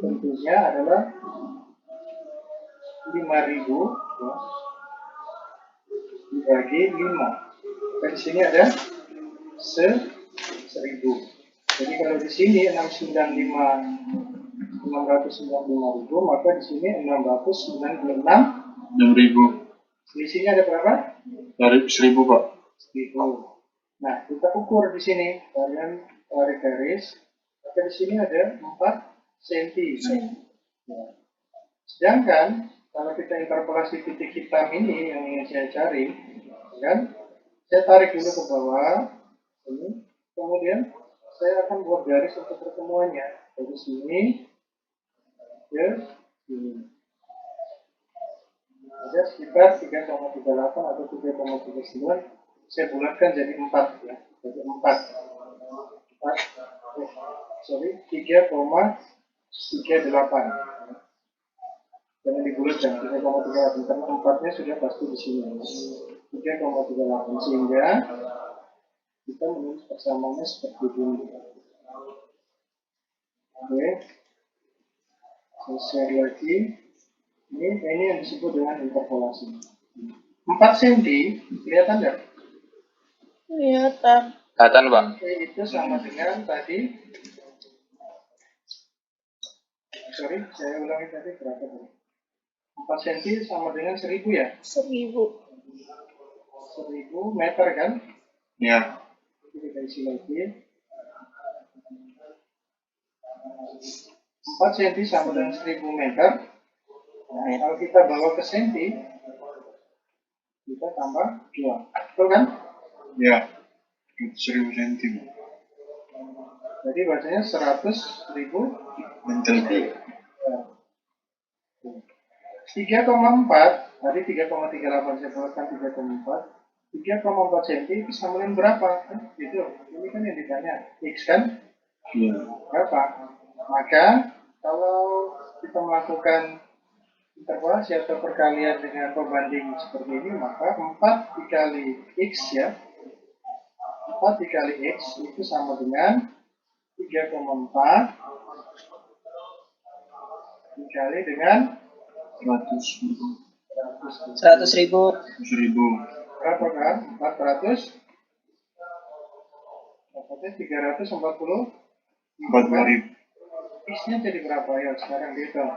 S2: tentunya adalah 5.000 ya, dibagi 5. Dan di sini ada 1.000. Jadi kalau di sini 695.000, maka di sini
S5: 6.000.
S2: di sini ada berapa?
S5: Dari 1.000, Pak.
S2: 1.000. Nah, kita ukur di sini. Kalian tarik garis. Maka di sini ada 4 cm. Nah, sedangkan kalau kita interpolasi titik hitam ini yang ingin saya cari, kan? Saya tarik dulu ke bawah, ini. Kemudian saya akan buat garis untuk pertemuannya dari sini ke sini. Ada sekitar 3,38 atau 3,39. Saya bulatkan jadi 4 ya. Jadi 4. 3,38. Jangan dibulatkan 3,38 karena 4-nya sudah pasti di sini. 3,38 sehingga kita menulis persamaannya seperti ini. Oke. Saya share lagi. Ini yang disebut dengan interpolasi. 4 cm, kelihatan nggak?
S3: Kelihatan.
S5: Kelihatan, Pak.
S2: Oke, itu sama dengan tadi. Sorry, saya ulangi tadi berapa tadi? 4 cm sama dengan 1.000 ya?
S3: 1.000.
S2: 1.000 meter kan?
S5: Ya.
S2: Kita isi lagi. 4 cm sama dengan 1.000 meter. Nah, kalau kita bawa ke senti, kita tambah 2. Betul kan?
S5: Ya. 1.000 senti.
S2: Jadi bacanya 100.000
S5: menteliti.
S2: 3,4 tadi 3,38 saya buatkan 3,4 3,4 cm itu sama dengan berapa kan? Gitu. Ini kan yang ditanya X kan
S5: Iya.
S2: berapa, maka kalau kita melakukan interpolasi atau perkalian dengan pembanding seperti ini, maka 4 dikali X ya, 4 dikali X itu sama dengan 3,4 dikali dengan
S1: 100.000.
S2: berapa kan? 400 dapatnya 340
S5: 40.000.
S2: X-nya jadi berapa ya sekarang kita?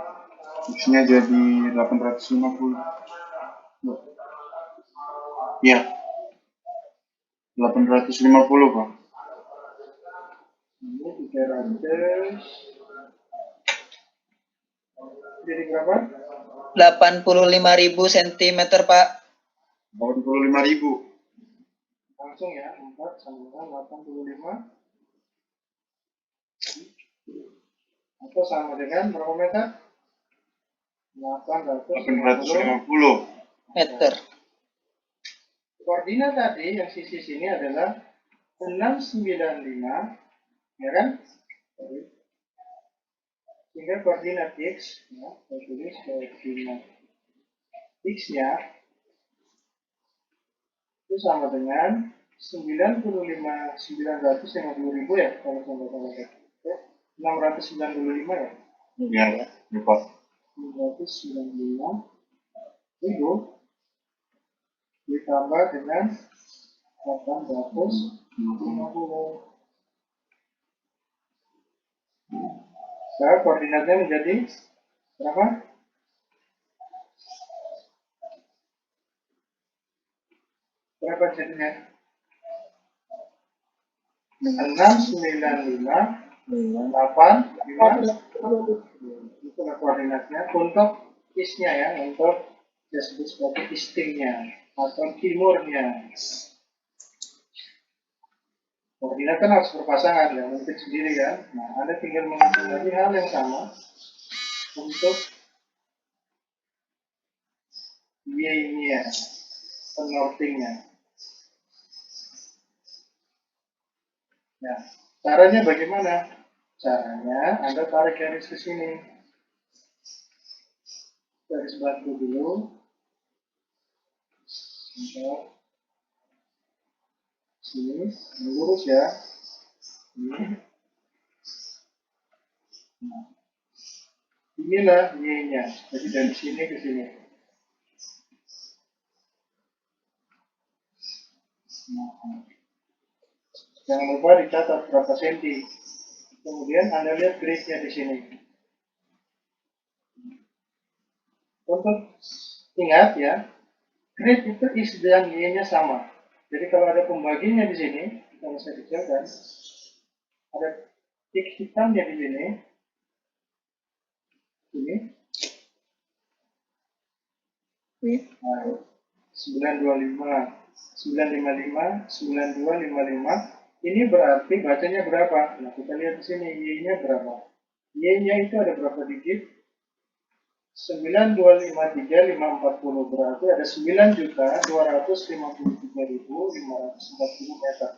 S5: X-nya jadi 850. Iya. 850, Pak.
S2: Ini 300 jadi berapa?
S1: 85.000 cm, Pak.
S5: 85.000.
S2: Langsung ya, 4 sama dengan 85 atau sama dengan berapa meter? 850
S1: Meter.
S2: Koordinat tadi yang sisi sini adalah 695 ya kan? Sehingga koordinat X ya, saya tulis koordinat X-nya itu sama dengan 950.000 ya kalau saya salah ya. 695 ya.
S5: Ya, Pak.
S2: 995.000 ditambah dengan 850. Nah, koordinatnya menjadi berapa? Berapa jadinya? 695.85 itulah koordinatnya untuk isnya ya, untuk disebut sebagai istingnya atau timurnya. Koordinat kan harus berpasangan ya, mungkin sendiri kan. Nah, Anda tinggal menghitung lagi hal yang sama untuk y-nya, penortingnya. Nah, caranya bagaimana? Caranya Anda tarik garis ke sini. Garis bantu dulu. Untuk sini, lurus ya. Ini. Nah, inilah y-nya. Jadi dari sini ke sini. Nah, jangan lupa dicatat berapa senti. Kemudian Anda lihat grid-nya di sini. Untuk ingat ya, grid itu X dan Y-nya sama. Jadi kalau ada pembaginya di sini, kalau saya kecilkan, ada X hitamnya di sini. Ini. Nah, 925, 955, 9255. Ini berarti bacanya berapa? Nah, kita lihat di sini Y-nya berapa. Y-nya itu ada berapa digit? 9253540 berarti ada 9.253.540 meter.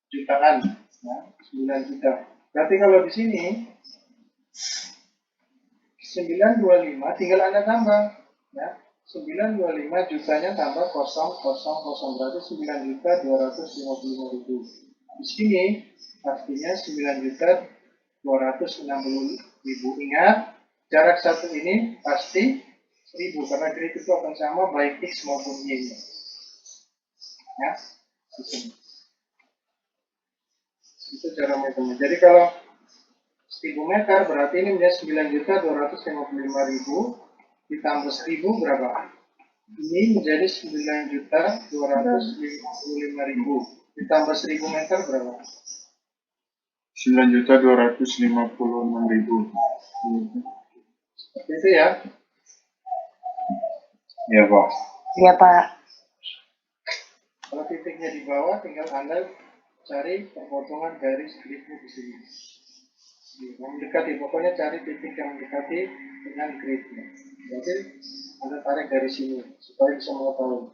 S2: Jutaan, ya, 9 juta. Berarti kalau di sini 925 tinggal Anda tambah, ya. 925 jutanya tambah 000 berarti 9.255.000. Di sini artinya 9.260.000. Ingat, jarak satu ini pasti 1000 karena grid itu akan sama baik X maupun Y. Ya, di sini. Itu cara menghitungnya. Jadi kalau 1000 meter berarti ini menjadi 9.255.000 ditambah 1000 berapa? Ini menjadi 9.255.000 ditambah 1000 meter berapa?
S5: 9.256.000.
S2: Seperti itu ya.
S5: Ya, Pak.
S1: Iya, Pak.
S2: Kalau titiknya di bawah tinggal Anda cari perpotongan garis gridmu di sini. Yang mendekati, pokoknya cari titik yang mendekati dengan gridnya. Jadi Anda tarik dari sini supaya bisa mengetahui.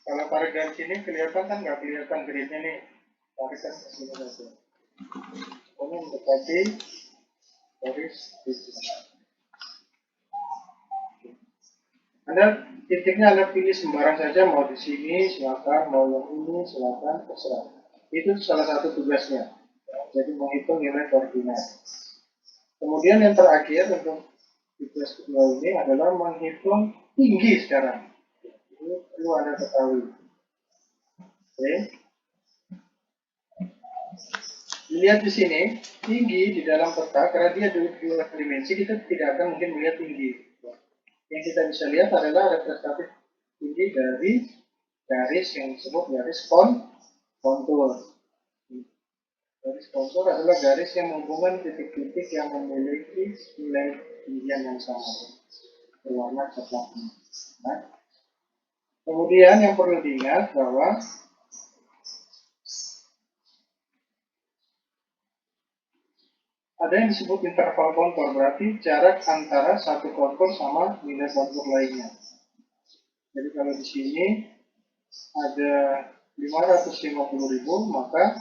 S2: Kalau tarik dari sini kelihatan kan nggak kelihatan gridnya nih. Tarik kan ke sini saja. Pokoknya mendekati garis gridnya. Anda titiknya Anda pilih sembarang saja, mau di sini silakan, mau yang ini silakan, terserah. Itu salah satu tugasnya. Jadi menghitung nilai koordinat. Kemudian yang terakhir untuk tugas kedua ini adalah menghitung tinggi sekarang. Ini perlu Anda ketahui. Oke. Lihat di sini, tinggi di dalam peta, karena dia dua dimensi, kita tidak akan mungkin melihat tinggi. Yang kita bisa lihat adalah representatif tinggi dari garis yang disebut garis kontur. Garis kontur adalah garis yang menghubungkan titik-titik yang memiliki nilai tinggian yang sama, berwarna coklat. Nah, kemudian yang perlu diingat bahwa ada yang disebut interval kontur, berarti jarak antara satu kontur sama nilai kontur lainnya. Jadi kalau di sini ada 550.000, maka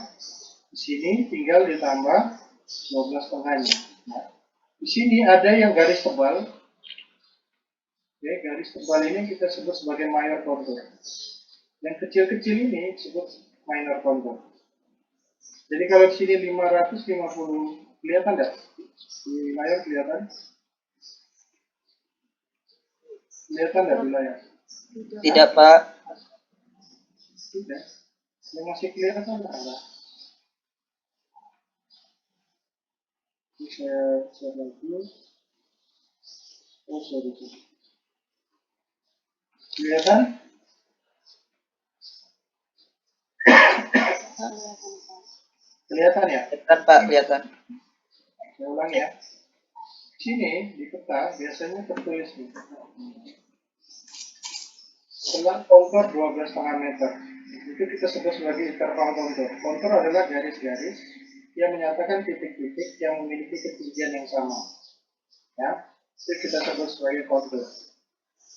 S2: di sini tinggal ditambah 12 setengahnya. Nah, di sini ada yang garis tebal. Oke, garis tebal ini kita sebut sebagai minor kontur. Yang kecil-kecil ini disebut minor kontur. Jadi kalau di sini 550, kelihatan enggak? Di layar kelihatan? Kelihatan enggak di layar?
S1: Tidak, Pak.
S2: Tidak. Yang masih kelihatan enggak? Saya lagi. Oh, sorry. Kelihatan? Kelihatan ya?
S1: Kelihatan, Pak, kelihatan.
S2: Saya ulang ya. Sini di peta biasanya tertulis nih. Selang kontur 12,5 meter. Itu kita sebut sebagai interval kontur. Kontur adalah garis-garis yang menyatakan titik-titik yang memiliki ketinggian yang sama. Ya, itu kita sebut sebagai kontur.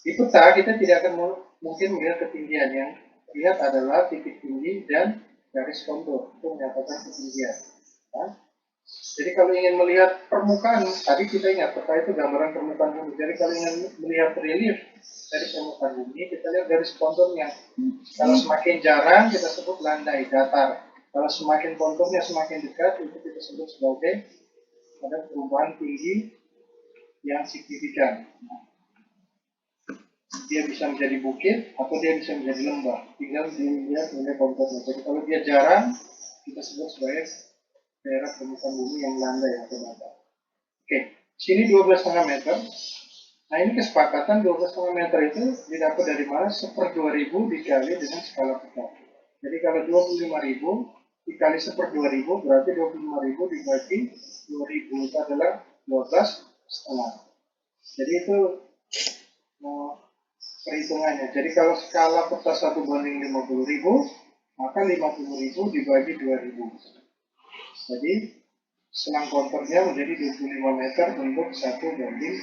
S2: Di peta kita tidak akan mungkin melihat ketinggian, yang lihat adalah titik tinggi dan garis kontur itu menyatakan ketinggian. Ya. Jadi kalau ingin melihat permukaan, tadi kita ingat peta itu gambaran permukaan bumi. Jadi kalau ingin melihat relief dari permukaan bumi, kita lihat garis konturnya. Kalau semakin jarang kita sebut landai, datar. Kalau semakin konturnya semakin dekat, itu kita sebut sebagai ada perubahan tinggi yang signifikan. Dia bisa menjadi bukit atau dia bisa menjadi lembah. Tinggal dilihat nilai konturnya. Jadi kalau dia jarang, kita sebut sebagai daerah permukaan bumi yang landai atau datar. Oke, sini 12,5 meter. Nah ini kesepakatan 12,5 meter itu didapat dari mana? 1/2000 dikali dengan skala peta. Jadi kalau 25.000 dikali 1/2000 berarti 25.000 dibagi 2.000 itu adalah 12,5. Jadi itu perhitungannya. Jadi kalau skala peta 1/50.000, maka 50.000 dibagi 2.000. Jadi selang konturnya menjadi 25 meter untuk 1/50.000.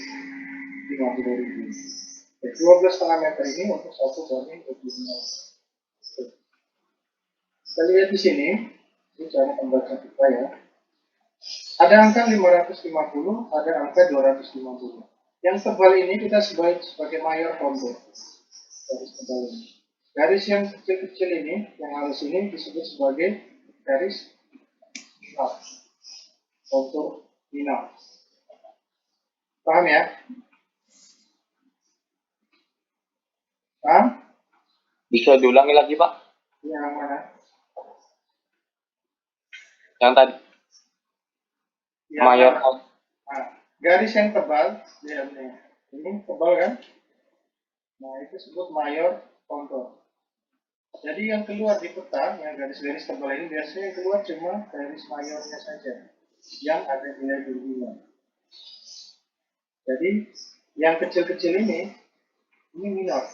S2: 12,5 meter ini untuk 1/25. Kita lihat di sini, ini cara pembaca kita ya. Ada angka 550, ada angka 250. Yang tebal ini kita sebagai mayor kontur. Garis tebal ini. Garis yang kecil-kecil ini, yang halus ini disebut sebagai garis minor. Kontur minor. Paham ya? Paham?
S5: Bisa diulangi lagi, Pak?
S2: Yang mana?
S5: Yang tadi.
S2: Yang
S5: Mayor.
S2: mana? Nah, garis yang tebal, lihat nih. Ini tebal kan? Nah, itu disebut mayor kontur. Jadi yang keluar di peta, yang garis-garis tebal ini biasanya yang keluar cuma garis mayornya saja, yang ada nilai tingginya. Jadi yang kecil-kecil ini minor.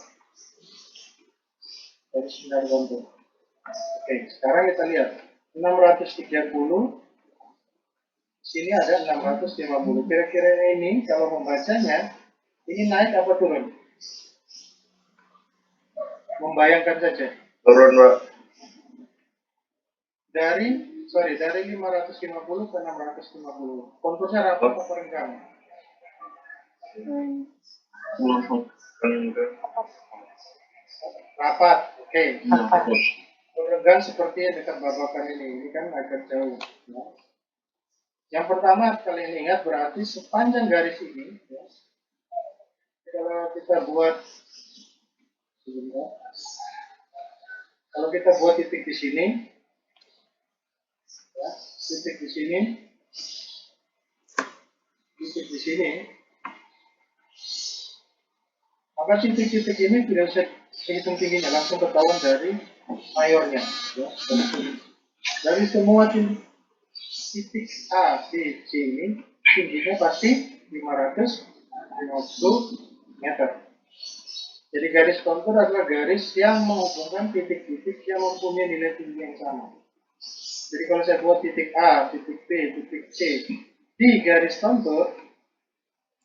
S2: garis sinar kontur. Oke, sekarang kita lihat 630. Sini ada 650. Kira-kira ini kalau membacanya ini naik apa turun? Membayangkan saja.
S4: Turun, Pak.
S2: Dari 550 ke 650. Konturnya rapat apa renggang? Rapat. Oke. Renggang seperti yang dekat babakan ini. Ini kan agak jauh. Ya. Yang pertama kalian ingat berarti sepanjang garis ini. Ya, kalau kita buat titik di sini, ya, titik di sini, maka titik-titik ini tidak usah hitung tingginya, langsung ketahuan dari mayornya. Ya. Dari semua titik A, B, C ini tingginya pasti 550 meter. Jadi garis kontur adalah garis yang menghubungkan titik-titik yang mempunyai nilai tinggi yang sama. Jadi kalau saya buat titik A, titik B, titik C di garis kontur,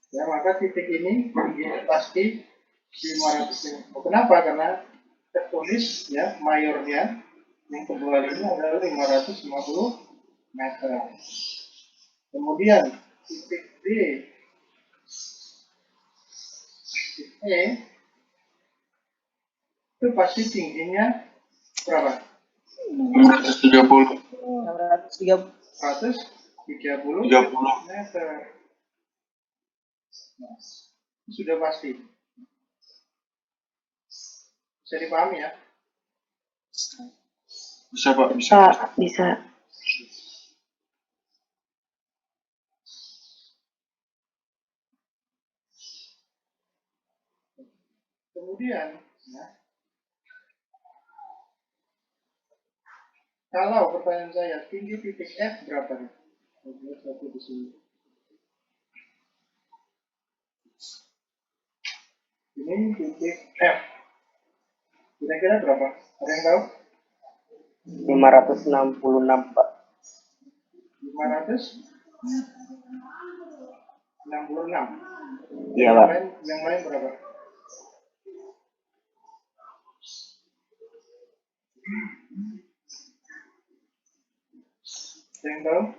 S2: ya maka titik ini tingginya pasti 550. Kenapa? Karena tertulis ya mayornya yang kedua ini adalah 550 meter. Kemudian titik D, titik E itu pasti tingginya berapa?
S5: 630.
S1: 630.
S2: 130 meter. Nah, sudah pasti. Bisa dipahami ya?
S5: Bisa, Pak, bisa.
S6: Bisa.
S2: Kemudian, ya, kalau pertanyaan saya tinggi titik F berapa nih? Satu di sini. Ini titik F. Kira-kira berapa? Ada yang tahu?
S1: 566, Pak.
S2: 566.
S1: Iya, Pak.
S2: Yang lain berapa? Yang tahu?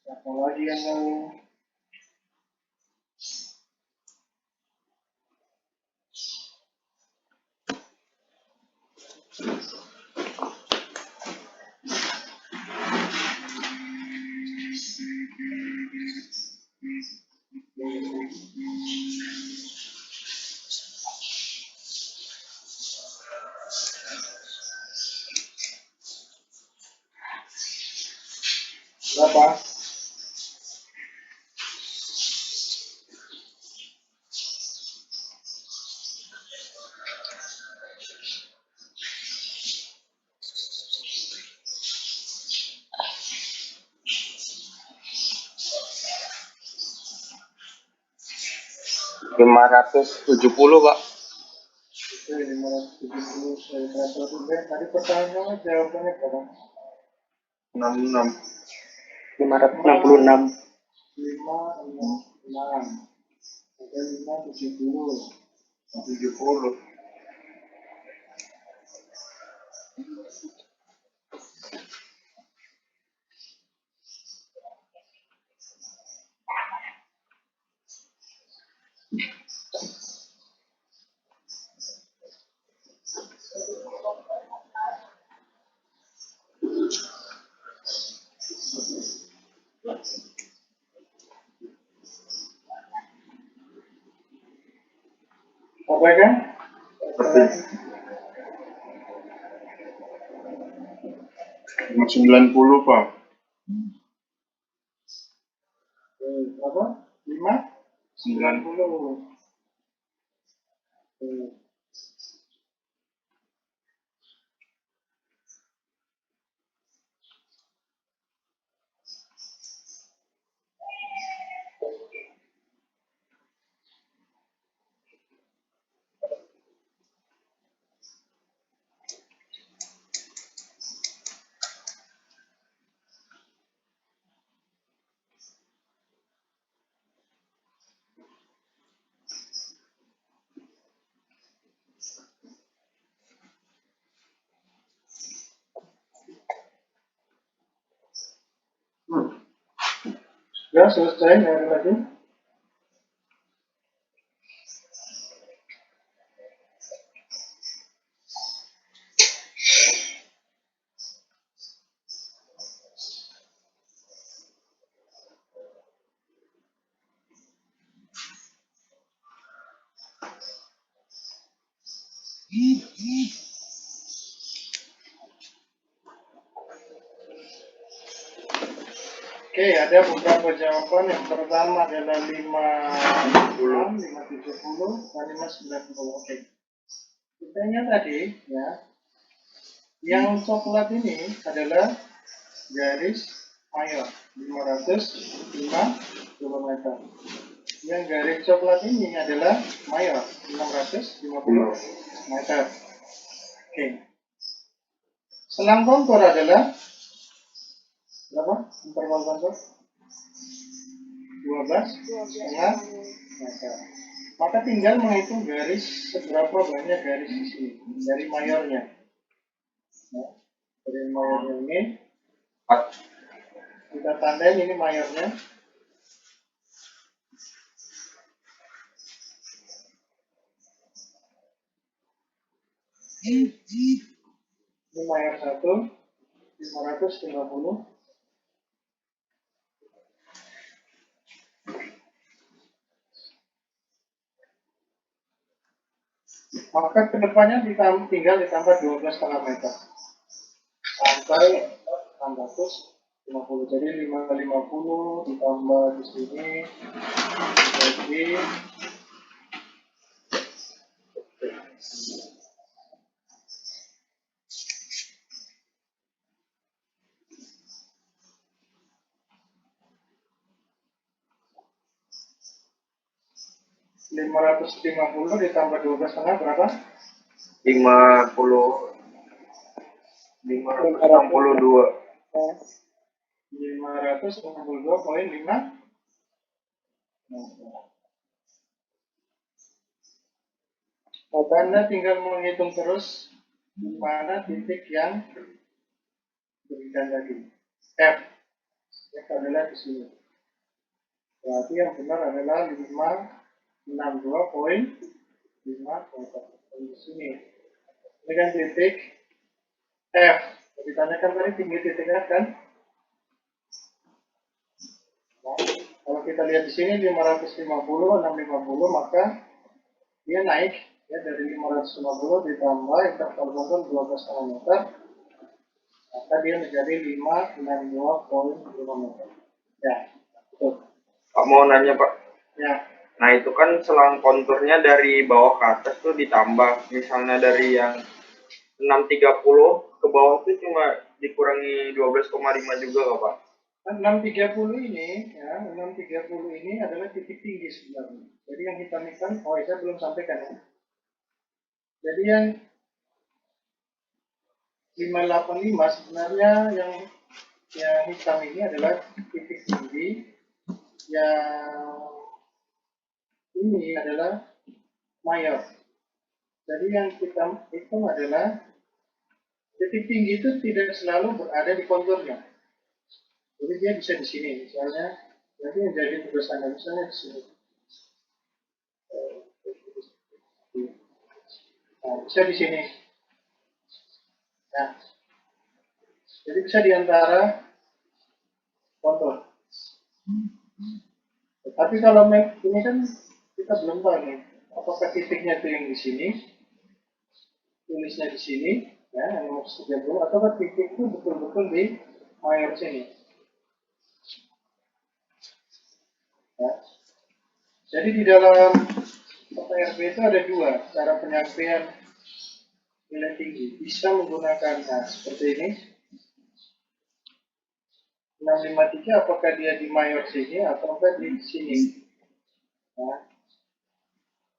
S2: Siapa lagi yang tahu? Berapa?
S5: Rp570, Pak.
S2: Oke, 570 meter. Tadi pertanyaannya jawabannya berapa?
S5: 66.
S1: 566.
S2: 566. Oke, 570.
S5: 70.
S2: Apa kan?
S5: 90, Pak.
S2: Berapa? 590. Sudah selesai, nggak ada lagi. Oke, ada beberapa jawaban. Yang pertama adalah 560, 570, dan 590. Oke. Kita ingat tadi, ya, yang coklat ini adalah garis mayor 505 km. Yang garis coklat ini adalah mayor 650 meter. Oke. Selang kontur adalah berapa? Interval kontur 12,5 meter. Maka tinggal menghitung garis seberapa banyak garis di sini dari mayornya. Nah, dari mayornya ini kita tandain ini mayornya. Ini mayor 1, 550. Maka kedepannya tinggal ditambah 12,5 meter sampai 650. Jadi 550 ditambah di sini jadi 550 ditambah 12,5 berapa?
S4: 562.
S2: 562,5. Maka Anda tinggal menghitung terus di mana titik yang berikan tadi. F. F adalah di sini. Berarti yang benar adalah 562,5 meter. Di sini. Ini kan titik F. Ditanyakan tadi tinggi titik F kan? Nah, kalau kita lihat di sini 550, 650, maka dia naik ya dari 550 ditambah interval kontur 12,5 meter, maka dia menjadi 562,5 meter. Ya, betul.
S4: Pak mau nanya Pak.
S2: Ya.
S4: Nah itu kan selang konturnya dari bawah ke atas tuh ditambah. Misalnya dari yang 630 ke bawah tuh cuma dikurangi 12,5 juga nggak Pak?
S2: 630 ini, ya, 630 ini adalah titik tinggi sebenarnya. Jadi yang hitam-hitam, saya belum sampaikan ya. Jadi yang 585 sebenarnya yang hitam ini adalah titik tinggi, yang ini adalah mayor. Jadi yang kita hitung adalah titik tinggi itu tidak selalu berada di konturnya. Jadi dia bisa di sini, misalnya. Jadi yang jadi tugas Anda misalnya di sini. Nah, bisa di sini. Nah, jadi bisa di antara kontur. Tapi kalau ini kan kita belum tahu nih, apakah titiknya itu yang di sini, tulisnya di sini, ya, yang 30, atau titik itu betul-betul di mayor sini. Ya. Jadi di dalam PRB itu ada dua cara penyampaian nilai tinggi. Bisa menggunakan seperti ini. 653 apakah dia di mayor sini ataukah di sini. Nah,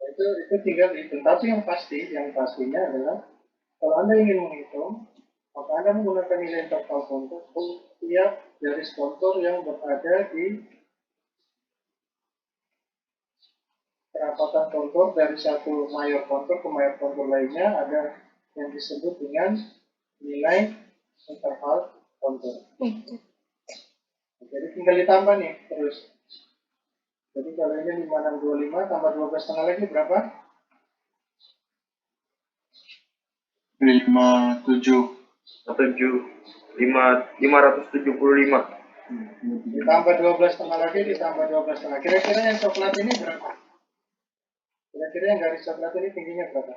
S2: itu tinggal dihitung. Tapi yang pastinya adalah kalau Anda ingin menghitung, maka Anda menggunakan nilai interval kontur untuk tiap garis kontur yang berada di perapatan kontur dari satu mayor kontur ke mayor kontur lainnya, ada yang disebut dengan nilai interval kontur. Jadi tinggal ditambah nih terus. Jadi kalau ini 5625 tambah 12 setengah lagi berapa?
S4: 575.
S2: Ditambah 12 setengah lagi, ditambah 12 setengah. Kira-kira yang coklat ini berapa? Kira-kira yang garis coklat ini tingginya berapa?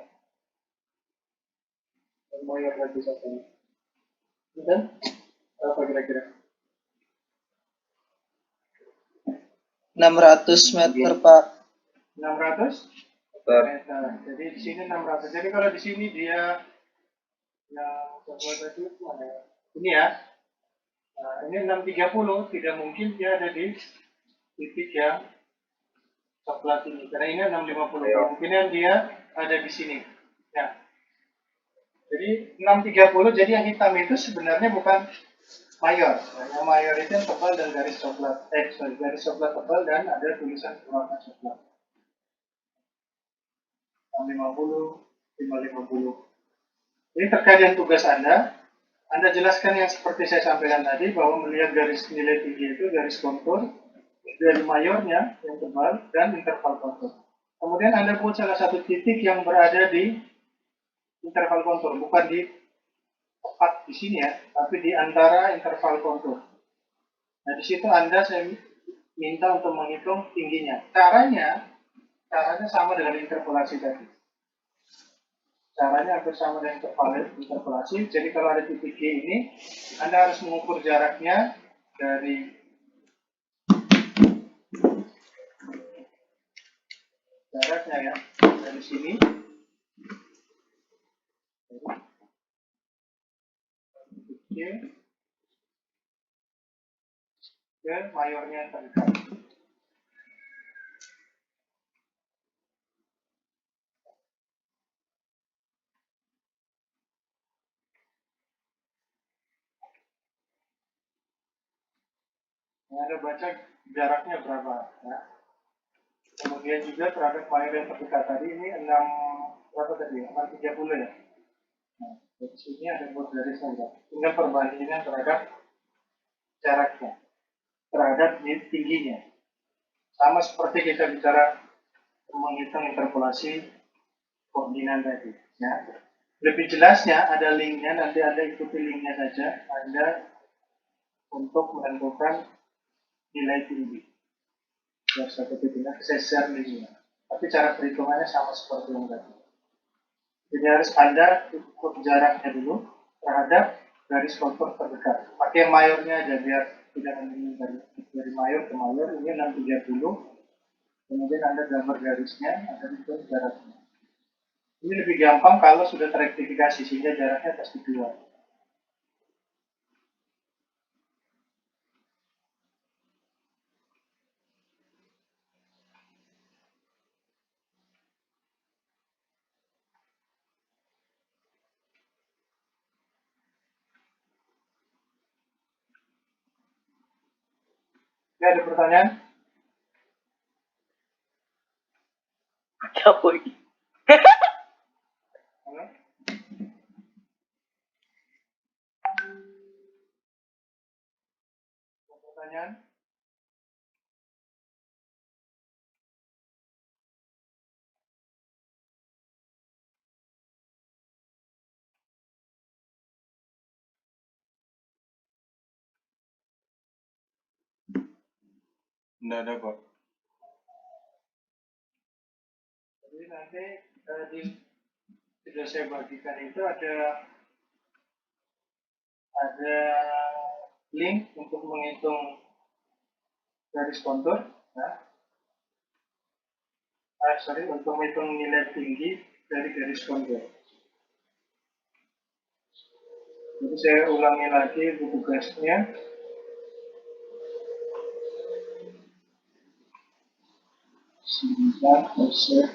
S2: Mayor lagi satunya. Dan berapa kira-kira?
S1: 600 meter, Pak.
S2: 600
S4: Meter.
S2: meter. Jadi di sini 600. Jadi kalau di sini dia yang coklat tadi itu ada ini ya. Nah, ini 630, tidak mungkin dia ada di titik yang coklat ini. Karena ini 650. Kemungkinan dia ada di sini. Ya. Jadi 630, jadi yang hitam itu sebenarnya bukan mayor. Yang mayor itu yang tebal dan garis coklat. Garis coklat tebal dan ada tulisan warna coklat. 650, 550. Ini terkait dengan tugas Anda jelaskan yang seperti saya sampaikan tadi, bahwa melihat garis nilai tinggi itu, garis kontur, dari mayornya yang tebal, dan interval kontur. Kemudian Anda buat salah satu titik yang berada di interval kontur, bukan di tepat di sini ya, tapi di antara interval kontur. Nah, di situ saya minta untuk menghitung tingginya. Caranya sama dengan interpolasi tadi. Caranya hampir sama dengan interpolasi. Jadi kalau ada titik G ini, Anda harus mengukur jaraknya dari dari sini G ke mayornya yang terdekat. Anda baca jaraknya berapa ya. Kemudian juga terhadap mayor yang terdekat tadi ini 6 berapa tadi? 630 ya. Nah, dari sini ada buat garis saja. Tinggal perbandingan terhadap jaraknya, terhadap tingginya. Sama seperti kita bicara menghitung interpolasi koordinat tadi. Ya. Lebih jelasnya ada linknya, nanti Anda ikuti linknya saja. Anda untuk menentukan nilai tinggi. Yang satu titiknya saya share linknya. Tapi cara perhitungannya sama seperti yang tadi. Jadi harus Anda ukur jaraknya dulu terhadap garis kontur terdekat. Pakai yang mayornya aja biar tidak meninggal dari mayor ke mayor. Ini 630. Kemudian Anda gambar garisnya, Anda hitung jaraknya. Ini lebih gampang kalau sudah terektifikasi sehingga jaraknya pasti keluar. Oke, ada pertanyaan?
S1: Apa ini?
S2: Halo? Ada pertanyaan?
S5: Nggak ada, Pak.
S2: Jadi nanti sudah saya bagikan itu ada link untuk menghitung garis kontur, ya. Untuk menghitung nilai tinggi dari garis kontur. Jadi saya ulangi lagi tugasnya. Sebentar, saya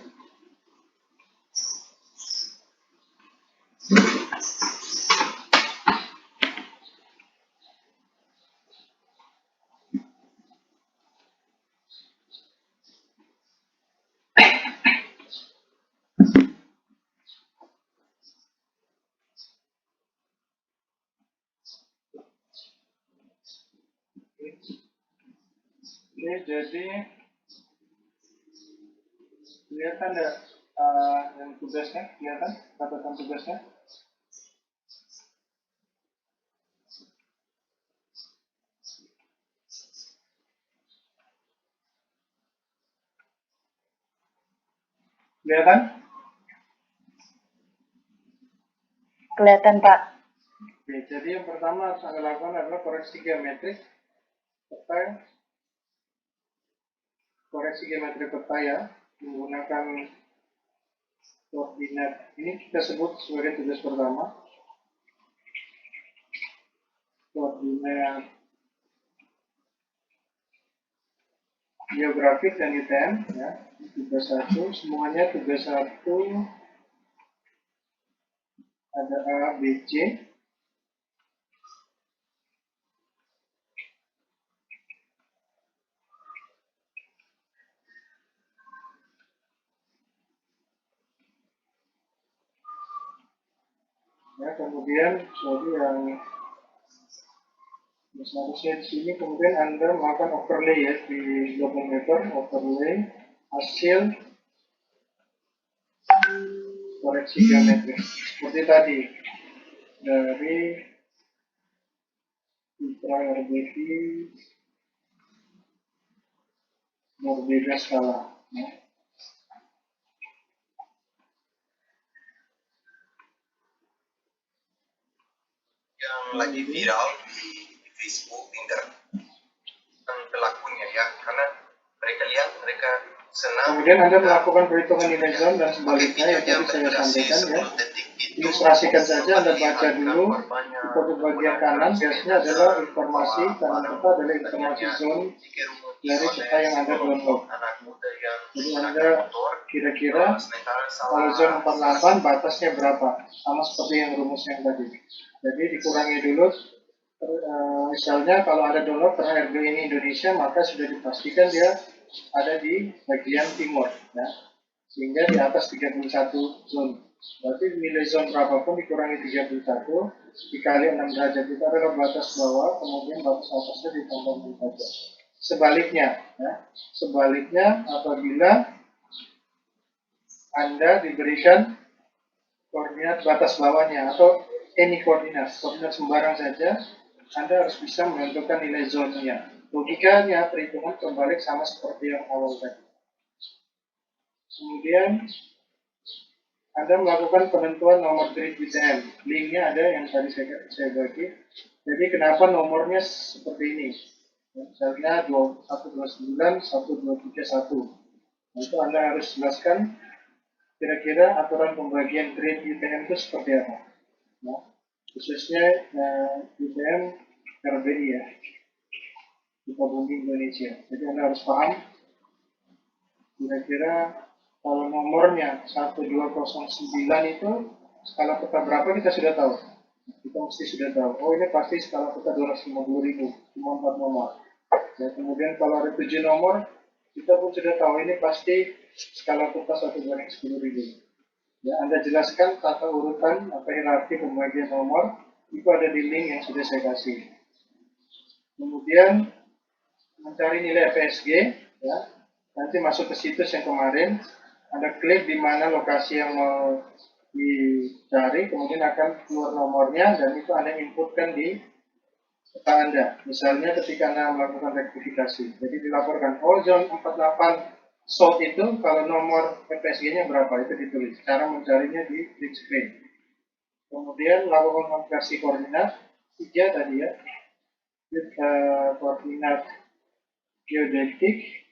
S2: Oke, jadi kelihatan nggak yang tugasnya? Kelihatan catatan tugasnya? Kelihatan?
S1: Kelihatan, Pak.
S2: Oke, jadi yang pertama harus Anda lakukan adalah koreksi geometrik peta, ya, menggunakan koordinat. Ini kita sebut sebagai tugas pertama. Koordinat geografik dan UTM, ya. Tugas 1, semuanya tugas 1 ada A, B, C. Ya, kemudian yang seharusnya di sini kemudian Anda melakukan overlay ya di global mapper, overlay hasil koreksi geometrik seperti tadi dari Citra RBV berbeda skala, ya.
S5: Yang lagi viral di Facebook, Tinder, kan pelakunya ya, karena mereka lihat mereka senang.
S2: Kemudian Anda melakukan perhitungan nilai zone dan sebaliknya yang tadi saya sampaikan ya. Ilustrasikan saja, Anda baca dulu di bagian kanan biasanya adalah informasi, kanan peta adalah informasi zone dari peta yang Anda download. Jadi Anda kira-kira kalau zone 48 batasnya berapa, sama seperti yang rumus yang tadi. Jadi dikurangi dulu, misalnya kalau ada download karena RB ini Indonesia, maka sudah dipastikan dia ada di bagian timur, ya. Sehingga di atas 31 zone. Berarti nilai zone berapapun dikurangi 31 dikali 6 derajat itu adalah batas bawah, kemudian batas atasnya ditambah 6 derajat. Sebaliknya, ya. Sebaliknya apabila Anda diberikan koordinat batas bawahnya atau any koordinat sembarang saja, Anda harus bisa menentukan nilai zonnya. Logikanya perhitungan terbalik sama seperti yang awal tadi. Kemudian Anda melakukan penentuan nomor grid UTM. Linknya ada yang tadi saya bagi. Jadi kenapa nomornya seperti ini? Misalnya 129, 1231. Itu Anda harus jelaskan kira-kira aturan pembagian grid UTM itu seperti apa. Nah, khususnya UTM RBI ya, Bumi Indonesia. Jadi Anda harus paham kira-kira kalau nomornya 1209 itu skala peta berapa kita sudah tahu. Kita mesti sudah tahu. Oh, ini pasti skala peta 250.000, cuma 4 nomor. Ya, kemudian kalau ada 7 nomor, kita pun sudah tahu ini pasti skala peta 1/10.000. Ya, Anda jelaskan tata urutan atau hierarki pembagian nomor, itu ada di link yang sudah saya kasih. Kemudian mencari nilai FSG, ya. Nanti masuk ke situs yang kemarin, Anda klik di mana lokasi yang mau dicari, kemudian akan keluar nomornya dan itu Anda inputkan di peta Anda. Misalnya ketika Anda melakukan rektifikasi, jadi dilaporkan, oh zone 48 sort itu kalau nomor FSG-nya berapa, itu ditulis. Cara mencarinya di print screen. Kemudian lakukan konversi koordinat 3 tadi ya, koordinat geodetik